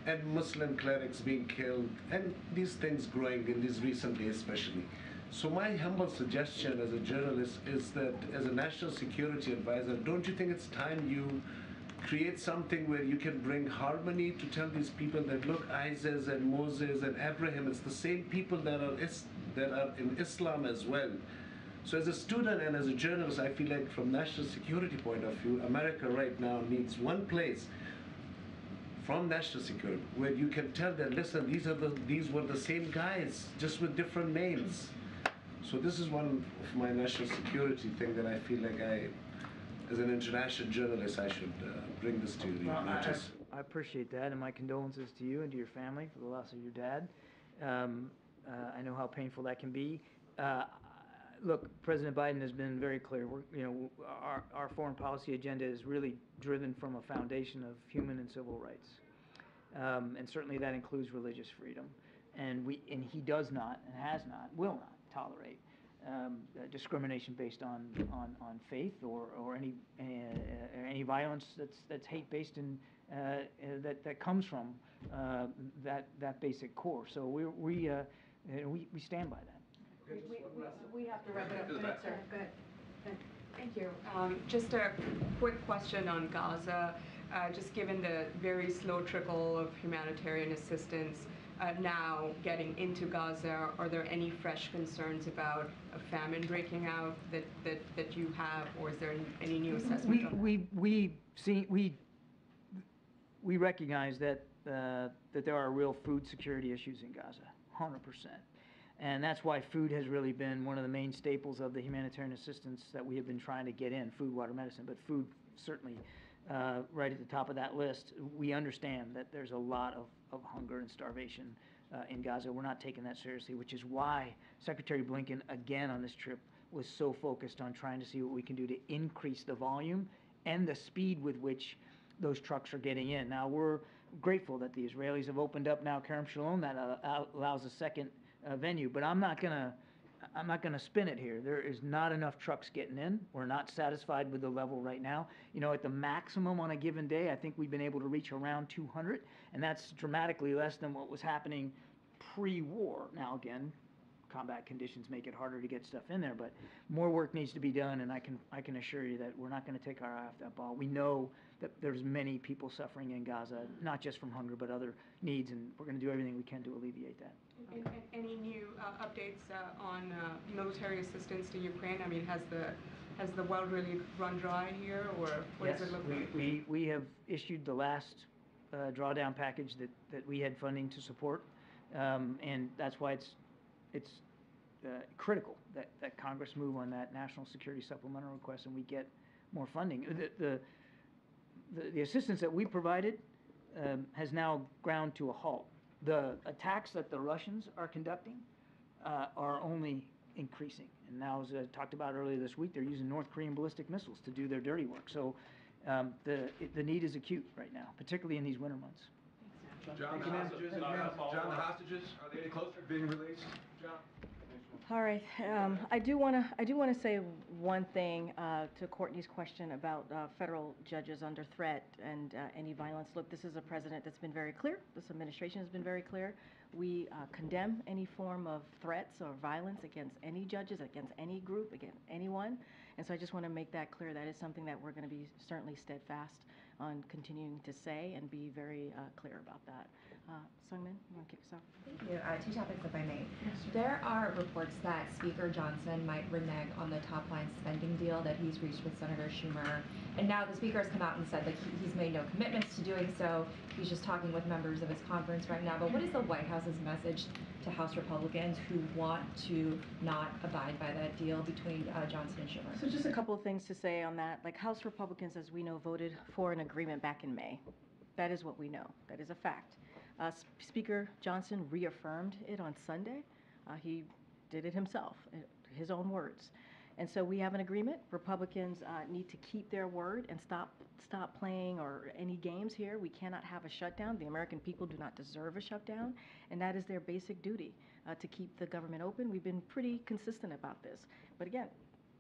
[SPEAKER 21] and Muslim clerics being killed, and these things growing in these recent days especially. So my humble suggestion as a journalist is that as a national security advisor, don't you think it's time you create something where you can bring harmony to tell these people that look, Isis and Moses and Abraham, it's the same people that are in Islam as well. So as a student and as a journalist, I feel like from national security point of view, America right now needs one place from national security where you can tell them, listen, these were the same guys, just with different names. So this is one of my national security thing that I feel like as an international journalist, I should bring this to your notice.
[SPEAKER 13] I appreciate that, and my condolences to you and to your family for the loss of your dad. I know how painful that can be. Look, President Biden has been very clear. Our foreign policy agenda is really driven from a foundation of human and civil rights, and certainly that includes religious freedom. And he does not, and has not, will not tolerate discrimination based on faith or any violence that's hate based in that comes from that basic core. So we stand by that.
[SPEAKER 6] We have to wrap it up.
[SPEAKER 15] Go ahead. Thank you. Just a quick question on Gaza. Just given the very slow trickle of humanitarian assistance now getting into Gaza, are there any fresh concerns about a famine breaking out that you have, or is there any new assessment?
[SPEAKER 13] We recognize that there are real food security issues in Gaza, 100%. And that's why food has really been one of the main staples of the humanitarian assistance that we have been trying to get in, food, water, medicine, but food certainly right at the top of that list. We understand that there's a lot of hunger and starvation in Gaza. We're not taking that seriously, which is why Secretary Blinken, again on this trip, was so focused on trying to see what we can do to increase the volume and the speed with which those trucks are getting in. Now, we're grateful that the Israelis have opened up now Kerem Shalom. That allows a second venue, but I'm not gonna I'm not going to spin it here. There is not enough trucks getting in. We're not satisfied with the level right now. You know, at the maximum on a given day, I think we've been able to reach around 200, and that's dramatically less than what was happening pre-war. Now, again, combat conditions make it harder to get stuff in there, but more work needs to be done, and I can assure you that we're not going to take our eye off that ball. We know that there's many people suffering in Gaza, not just from hunger, but other needs, and we're going to do everything we can to alleviate that.
[SPEAKER 15] Any new updates on military assistance to Ukraine? I mean, has the well really run dry here, or what
[SPEAKER 13] Yes,
[SPEAKER 15] does it look like?
[SPEAKER 13] we have issued the last drawdown package that we had funding to support, and that's why it's critical that Congress move on that national security supplemental request and we get more funding. The assistance that we provided has now ground to a halt. The attacks that the Russians are conducting are only increasing. And now, as I talked about earlier this week, they're using North Korean ballistic missiles to do their dirty work. So the need is acute right now, particularly in these winter months.
[SPEAKER 3] John, the hostages, are they any closer to being released? John?
[SPEAKER 4] All right. I do want to say one thing to Courtney's question about federal judges under threat and any violence. Look, this is a president that's been very clear. This administration has been very clear. We condemn any form of threats or violence against any judges, against any group, against anyone. And so I just want to make that clear. That is something that we're going to be certainly steadfast on continuing to say and be very clear about that. Sungmin, you want to kick us off?
[SPEAKER 22] Thank you. Two topics, if I may. There are reports that Speaker Johnson might renege on the top-line spending deal that he's reached with Senator Schumer. And now the Speaker has come out and said that he's made no commitments to doing so. He's just talking with members of his conference right now. But what is the White House's message to House Republicans who want to not abide by that deal between Johnson and Schumer?
[SPEAKER 4] So just a couple of things to say on that. Like, House Republicans, as we know, voted for an agreement back in May. That is what we know. That is a fact. Speaker Johnson reaffirmed it on Sunday. He did it himself, his own words. And so we have an agreement. Republicans need to keep their word and stop playing or any games here. We cannot have a shutdown. The American people do not deserve a shutdown, and that is their basic duty, to keep the government open. We've been pretty consistent about this. But again,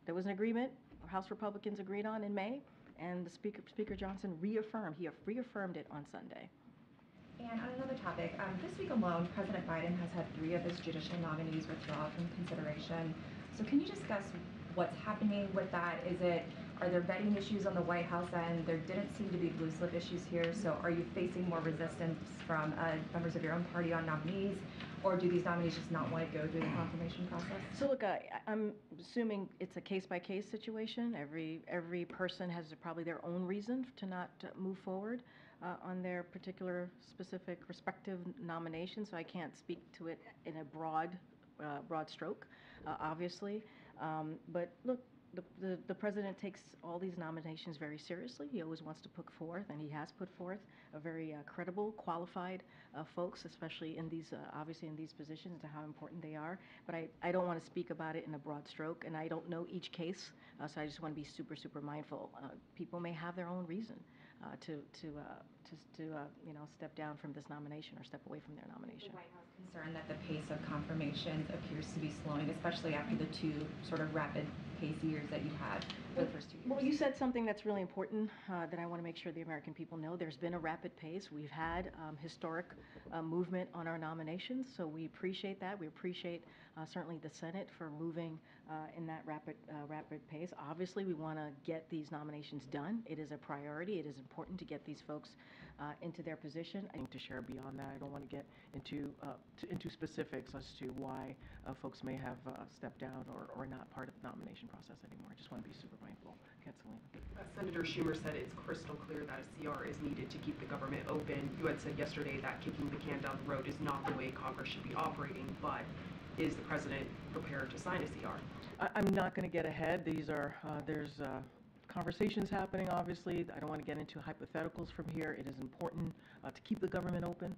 [SPEAKER 4] there was an agreement House Republicans agreed on in May, and the Speaker Johnson reaffirmed it on Sunday.
[SPEAKER 22] And on another topic, this week alone, President Biden has had 3 of his judicial nominees withdraw from consideration. So can you discuss what's happening with that? Are there vetting issues on the White House end? There didn't seem to be blue slip issues here. So are you facing more resistance from members of your own party on nominees? Or do these nominees just not want to go through the confirmation process?
[SPEAKER 4] So look, I'm assuming it's a case-by-case situation. Every person has probably their own reason to not move forward on their particular specific respective nomination. So I can't speak to it in a broad stroke, obviously. But look, the president takes all these nominations very seriously. He always wants to put forth, and he has put forth, a very credible, qualified folks, especially in these, obviously in these positions, to how important they are. But I don't want to speak about it in a broad stroke, and I don't know each case, so I just want to be super, super mindful. People may have their own reason to step down from this nomination or step away from their nomination.
[SPEAKER 22] The White House concerned that the pace of confirmations appears to be slowing, especially after the 2 sort of rapid pace years that you had for the first 2 years.
[SPEAKER 4] Well, you said something that's really important that I want to make sure the American people know. There's been a rapid pace. We've had historic movement on our nominations, so we appreciate that. We appreciate certainly the Senate for moving in that rapid pace. Obviously, we want to get these nominations done. It is a priority. It is important to get these folks into their position. I think to share beyond that, I don't want to get into specifics as to why folks may have stepped down or not part of the nomination process anymore. I just want to be super mindful.
[SPEAKER 6] Senator Schumer said it's crystal clear that a CR is needed to keep the government open. You had said yesterday that kicking the can down the road is not the way Congress should be operating, but is the president prepared to sign a CR?
[SPEAKER 4] I'm not going to get ahead. There's conversations happening, obviously. I don't want to get into hypotheticals from here. It is important to keep the government open.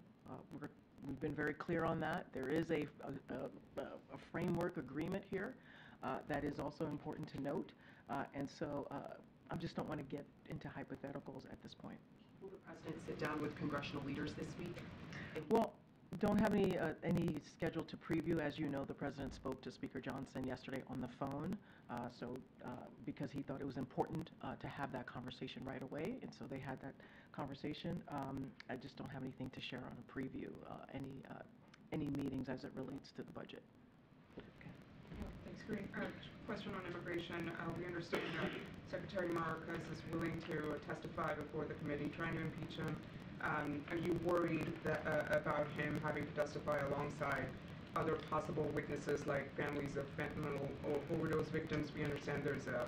[SPEAKER 4] We've been very clear on that. There is a framework agreement here that is also important to note. And so I just don't want to get into hypotheticals at this point.
[SPEAKER 6] Will the president sit down with congressional leaders this week?
[SPEAKER 4] Well, Don't have any schedule to preview. As you know, the president spoke to Speaker Johnson yesterday on the phone, because he thought it was important to have that conversation right away, and so they had that conversation. I just don't have anything to share on a preview, any meetings as it relates to the budget.
[SPEAKER 6] Thanks, Green. Question on immigration. We understand that Secretary Mayorkas is willing to testify before the committee trying to impeach him. Are you worried about him having to testify alongside other possible witnesses like families of fentanyl overdose victims? We understand there's a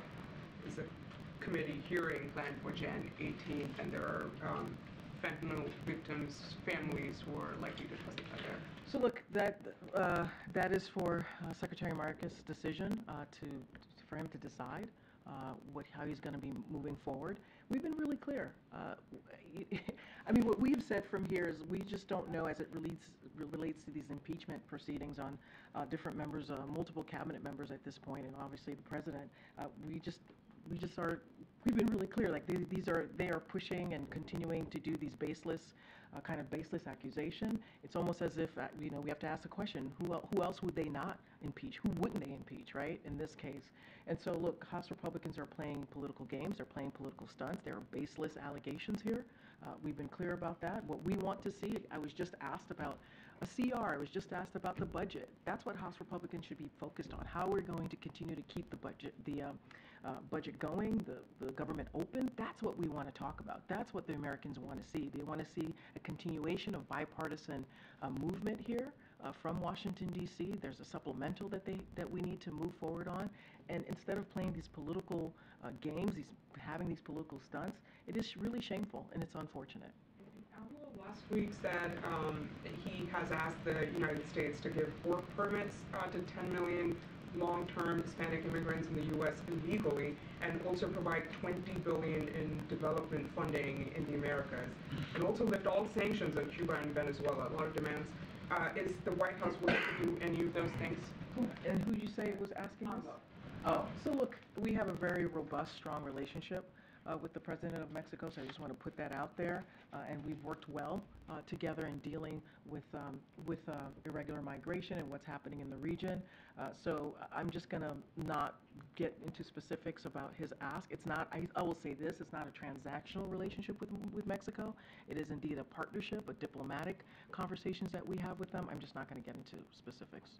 [SPEAKER 6] committee hearing planned for Jan 18th, and there are fentanyl victims' families who are likely to testify there.
[SPEAKER 4] So look, that is for Secretary Mayorkas' decision for him to decide how he's going to be moving forward. We've been really clear. I mean, what we've said from here is we just don't know as it relates to these impeachment proceedings on different members, multiple cabinet members at this point, and obviously the president. We've been really clear. Like they are pushing and continuing to do these baseless accusation. It's almost as if we have to ask the question: who else would they not impeach? Who wouldn't they impeach? Right? In this case. And so look, House Republicans are playing political games. They're playing political stunts. There are baseless allegations here. We've been clear about that. What we want to see, I was just asked about a CR. I was just asked about the budget. That's what House Republicans should be focused on. How we're going to continue to keep the budget going, the government open. That's what we want to talk about. That's what the Americans want to see. They want to see a continuation of bipartisan movement here from Washington, D.C. There's a supplemental that we need to move forward on. And instead of playing these political games, having these political stunts, it is really shameful and it's unfortunate.
[SPEAKER 6] Last week said he has asked the United States to give work permits to 10 million long-term Hispanic immigrants in the U.S. illegally, and also provide $20 billion in development funding in the Americas, and also lift all sanctions on Cuba and Venezuela. A lot of demands. Is the White House willing to do any of those things?
[SPEAKER 4] And who did you say was asking us? Oh, so look, we have a very robust, strong relationship with the President of Mexico, so I just want to put that out there. And we've worked well together in dealing with irregular migration and what's happening in the region. So I'm just going to not get into specifics about his ask. It's not, I will say this, it's not a transactional relationship with Mexico. It is indeed a partnership, a diplomatic conversations that we have with them. I'm just not going to get into specifics.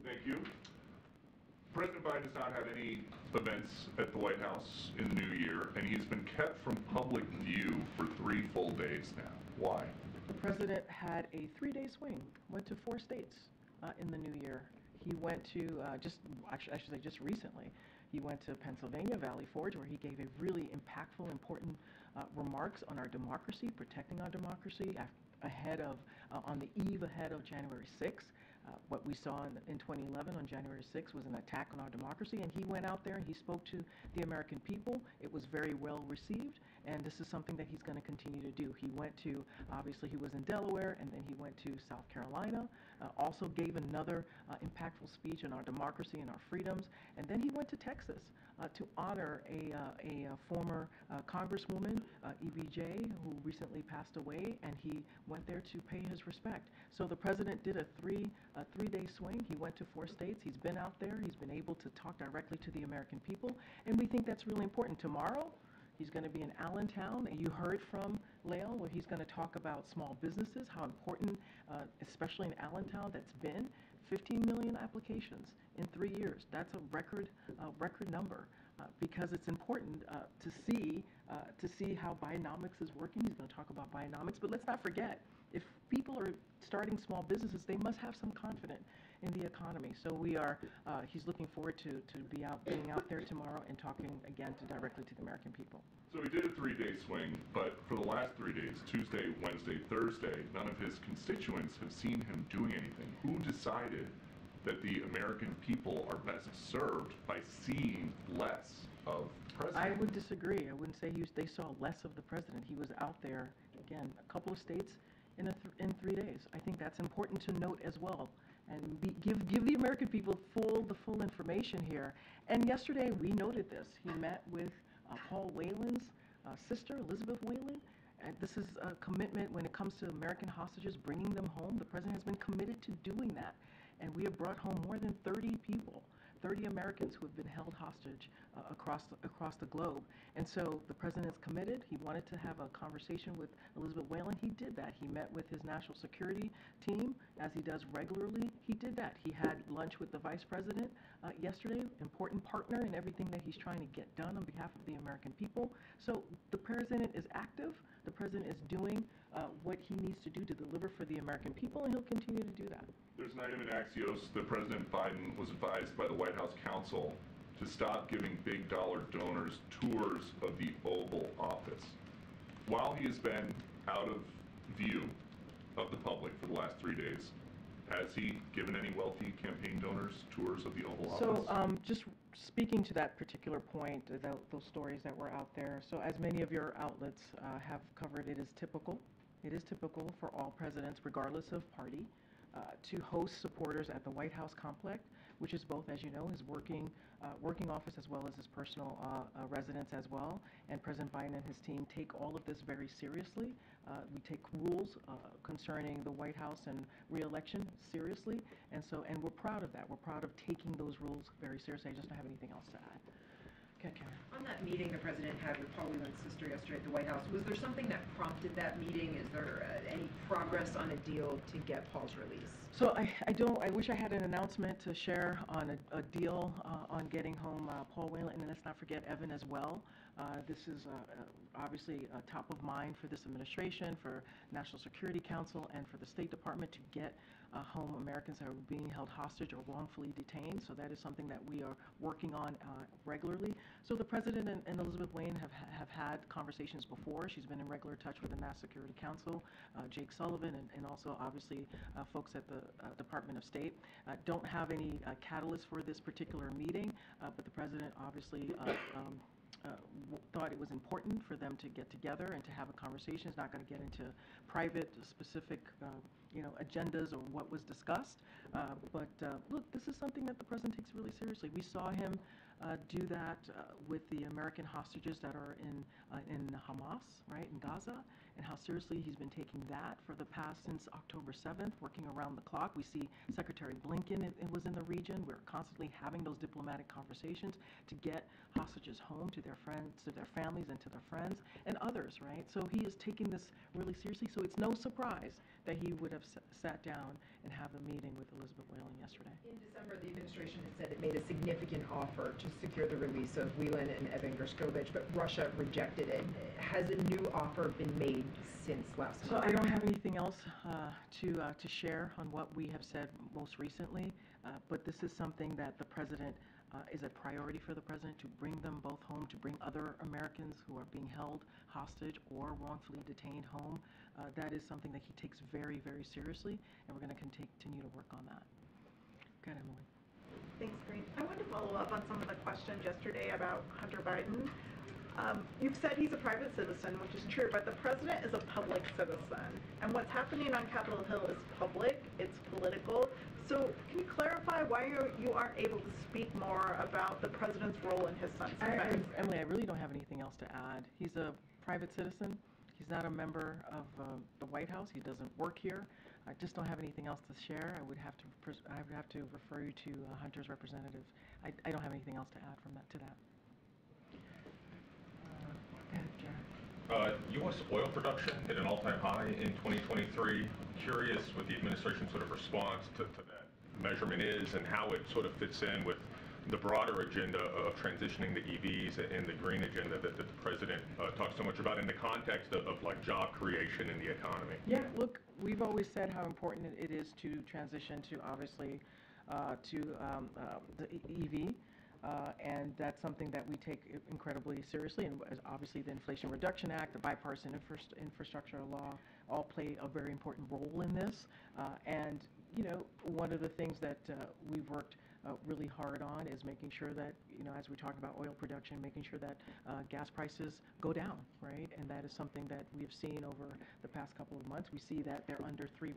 [SPEAKER 1] Thank you. President Biden has not had any events at the White House in the new year, and he's been kept from public view for 3 full days now. Why?
[SPEAKER 4] The president had a 3-day swing, went to 4 states in the new year. He went to, just recently, he went to Pennsylvania, Valley Forge, where he gave a really impactful, important remarks on our democracy, protecting our democracy on the eve ahead of January 6th. What we saw in 2011 on January 6th was an attack on our democracy, and he went out there and he spoke to the American people. It was very well received, and this is something that he's going to continue to do. He went to, obviously he was in Delaware, and then he went to South Carolina, also gave another impactful speech on our democracy and our freedoms, and then he went to Texas to honor a former congresswoman, EBJ, who recently passed away, and he went there to pay his respect. So the president did a three-day swing. He went to 4 states. He's been out there. He's been able to talk directly to the American people, and we think that's really important. Tomorrow, he's going to be in Allentown. You heard from Lael, where he's going to talk about small businesses, how important, especially in Allentown, that's been. 15 million applications in 3 years. That's a record number because it's important to see how Bidenomics is working. He's going to talk about Bidenomics, but let's not forget, if people are starting small businesses, they must have some confidence in the economy. So he's looking forward to being out there tomorrow and talking again directly to the American people.
[SPEAKER 1] So he did a 3-day swing, but for the last 3 days, Tuesday, Wednesday, Thursday, none of his constituents have seen him doing anything. Who decided that the American people are best served by seeing less of the president?
[SPEAKER 4] I would disagree. I wouldn't say they saw less of the president. He was out there, again, a couple of states in 3 days. I think that's important to note as well. And give the American people the full information here. And yesterday we noted this. He met with Paul Whelan's sister, Elizabeth Whelan, And this is a commitment when it comes to American hostages, bringing them home. The president has been committed to doing that. And we have brought home more than 30 people, 30 Americans who have been held hostage across the globe. And so the president is committed. He wanted to have a conversation with Elizabeth Whelan. He did that. He met with his national security team, as he does regularly. He did that. He had lunch with the vice president yesterday, important partner in everything that he's trying to get done on behalf of the American people. So the president is active. The president is doing what he needs to do to deliver for the American people, and he'll continue to do that.
[SPEAKER 1] There's an item in Axios that President Biden was advised by the White House counsel to stop giving big dollar donors tours of the Oval Office. While he has been out of view of the public for the last 3 days, has he given any wealthy campaign donors tours of the Oval Office?
[SPEAKER 4] So just speaking to that particular point, those stories that were out there, so as many of your outlets have covered, it is typical for all presidents, regardless of party, to host supporters at the White House complex, which is both, as you know, his working office as well as his personal residence as well. And President Biden and his team take all of this very seriously. We take rules concerning the White House and re-election seriously, and we're proud of that. We're proud of taking those rules very seriously. I just don't have anything else to add. Okay, Karen.
[SPEAKER 9] On that meeting the president had with Paul Whelan's sister yesterday at the White House, was there something that prompted that meeting? Is there any progress on a deal to get Paul's release?
[SPEAKER 4] So I wish I had an announcement to share on a deal on getting home Paul Whelan, and let's not forget Evan as well. This is obviously top of mind for this administration, for National Security Council, and for the State Department to get home Americans that are being held hostage or wrongfully detained. So that is something that we are working on regularly. So the President and Elizabeth Whelan have had conversations before. She's been in regular touch with the National Security Council, Jake Sullivan, and also obviously folks at the Department of State. Don't have any catalyst for this particular meeting, but the President obviously thought it was important for them to get together and to have a conversation. It's not going to get into private, specific, agendas or what was discussed. But look, this is something that the president takes really seriously. We saw him do that with the American hostages that are in Hamas, right, in Gaza, and how seriously he's been taking that for the past since October 7th, working around the clock. We see Secretary Blinken was in the region. We're constantly having those diplomatic conversations to get hostages home to their friends, to their families, and to their friends, and others, right? So he is taking this really seriously. So it's no surprise that he would have sat down and have a meeting with Elizabeth Whelan yesterday.
[SPEAKER 9] In December, the administration had said it made a significant offer to secure the release of Whelan and Evan Gershkovich, but Russia rejected it. Has a new offer been made since last month?
[SPEAKER 4] So I don't have anything else to share on what we have said most recently, but this is something that the president is a priority for the president, to bring them both home, to bring other Americans who are being held hostage or wrongfully detained home. That is something that he takes very, very seriously, and we're going to continue to work on that. Go ahead, Emily.
[SPEAKER 10] Thanks, Green. I wanted to follow up on some of the questions yesterday about Hunter Biden. You've said he's a private citizen, which is true, but the president is a public citizen. And what's happening on Capitol Hill is public, it's political. So can you clarify why you aren't able to speak more about the president's role in his son's defense?
[SPEAKER 4] Emily, I really don't have anything else to add. He's a private citizen. He's not a member of the White House. He doesn't work here. I just don't have anything else to share. I would have to refer you to Hunter's representative. I don't have anything else to add to that.
[SPEAKER 23] U.S. oil production hit an all-time high in 2023. Curious what the administration's sort of response to that measurement is, and how it sort of fits in with the broader agenda of transitioning the EVs and the green agenda that the president talks so much about in the context of like job creation in the economy.
[SPEAKER 4] Yeah, look, we've always said how important it is to transition to obviously the EV. And that's something that we take incredibly seriously, and obviously the Inflation Reduction Act, the bipartisan infrastructure law, all play a very important role in this. And one of the things that we've worked really hard on is making sure that, as we talk about oil production, making sure that gas prices go down, right? And that is something that we've seen over the past couple of months. We see that they're under $3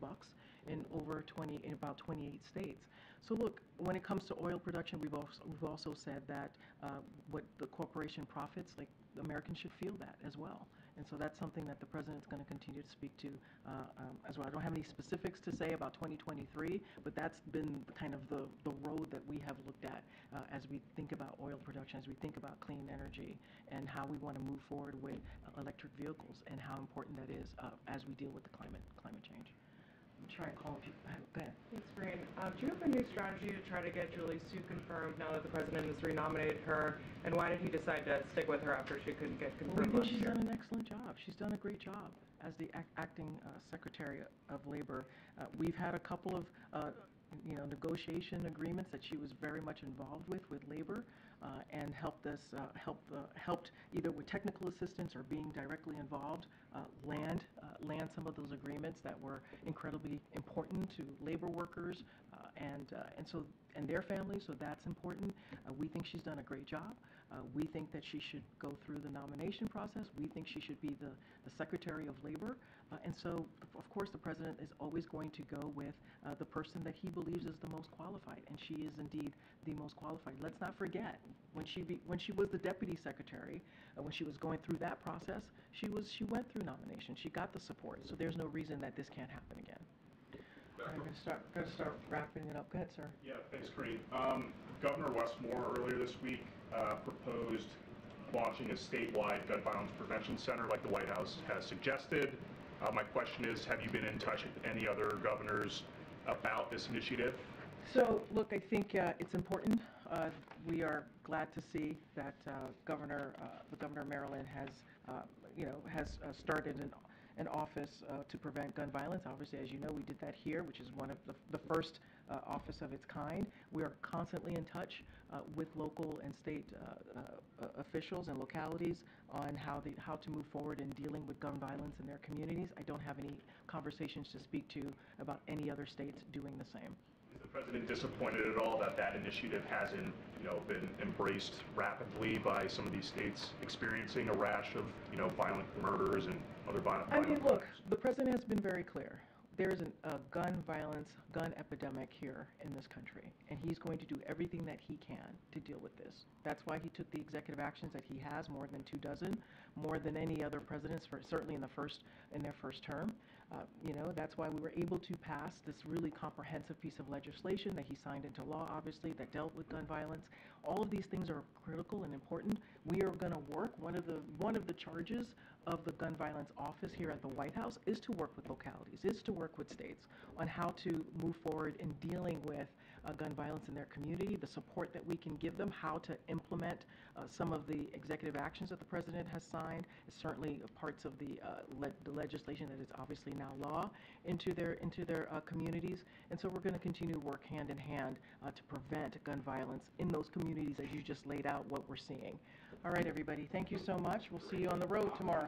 [SPEAKER 4] in about 28 states. So look, when it comes to oil production, we've also said that what the corporation profits, like Americans should feel that as well.
[SPEAKER 2] And so that's something that the President's going to continue to speak to as well. I don't have any specifics to say about 2023, but that's been kind of the road that we have looked at as we think about oil production, as we think about clean energy, and how we want to move forward with electric vehicles, and how important that is as we deal with the climate change. I'm trying to call people back. Go ahead.
[SPEAKER 12] Thanks, Corinne. Do you have a new strategy to try to get Julie Su confirmed now that the President has renominated her? And why did he decide to stick with her after she couldn't get confirmed
[SPEAKER 2] Well,
[SPEAKER 12] last
[SPEAKER 2] she's
[SPEAKER 12] year?
[SPEAKER 2] done an excellent job. She's done a great job as the acting Secretary of Labor. We've had a couple of negotiation agreements that she was very much involved with labor, and helped us helped either with technical assistance or being directly involved land some of those agreements that were incredibly important to labor workers and their families. So that's important. We think she's done a great job. We think that she should go through the nomination process. We think she should be the Secretary of Labor. And so, of course, the President is always going to go with the person that he believes is the most qualified, and she is indeed the most qualified. Let's not forget, when she was the Deputy Secretary, when she was going through that process, she went through nomination. She got the support. So there's no reason that this can't happen again. I'm going to start wrapping it up. Go ahead, sir.
[SPEAKER 16] Yeah, thanks, Corinne. Governor Westmore earlier this week proposed launching a statewide gun violence prevention center like the White House has suggested. My question is, have you been in touch with any other governors about this initiative?
[SPEAKER 2] So, look, I think it's important. We are glad to see that the Governor of Maryland has started an office to prevent gun violence. Obviously, as you know, we did that here, which is one of the first office of its kind. We are constantly in touch with local and state officials and localities on how to move forward in dealing with gun violence in their communities. I don't have any conversations to speak to about any other states doing the same.
[SPEAKER 16] Is the President disappointed at all that that initiative hasn't, been embraced rapidly by some of these states experiencing a rash of, violent murders and other violent?
[SPEAKER 2] I mean, look, the President has been very clear. There's a gun epidemic here in this country, and he's going to do everything that he can to deal with this. That's why he took the executive actions that he has, more than 24, more than any other presidents, certainly in their first term. That's why we were able to pass this really comprehensive piece of legislation that he signed into law, obviously, that dealt with gun violence. All of these things are critical and important. We are going to work. One of the charges of the gun violence office here at the White House is to work with localities, is to work with states on how to move forward in dealing with gun violence in their community, the support that we can give them, how to implement some of the executive actions that the President has signed, certainly parts of the legislation that is obviously now law, into their communities. And so we're going to continue to work hand in hand to prevent gun violence in those communities as you just laid out what we're seeing. All right, everybody, thank you so much. We'll see you on the road tomorrow.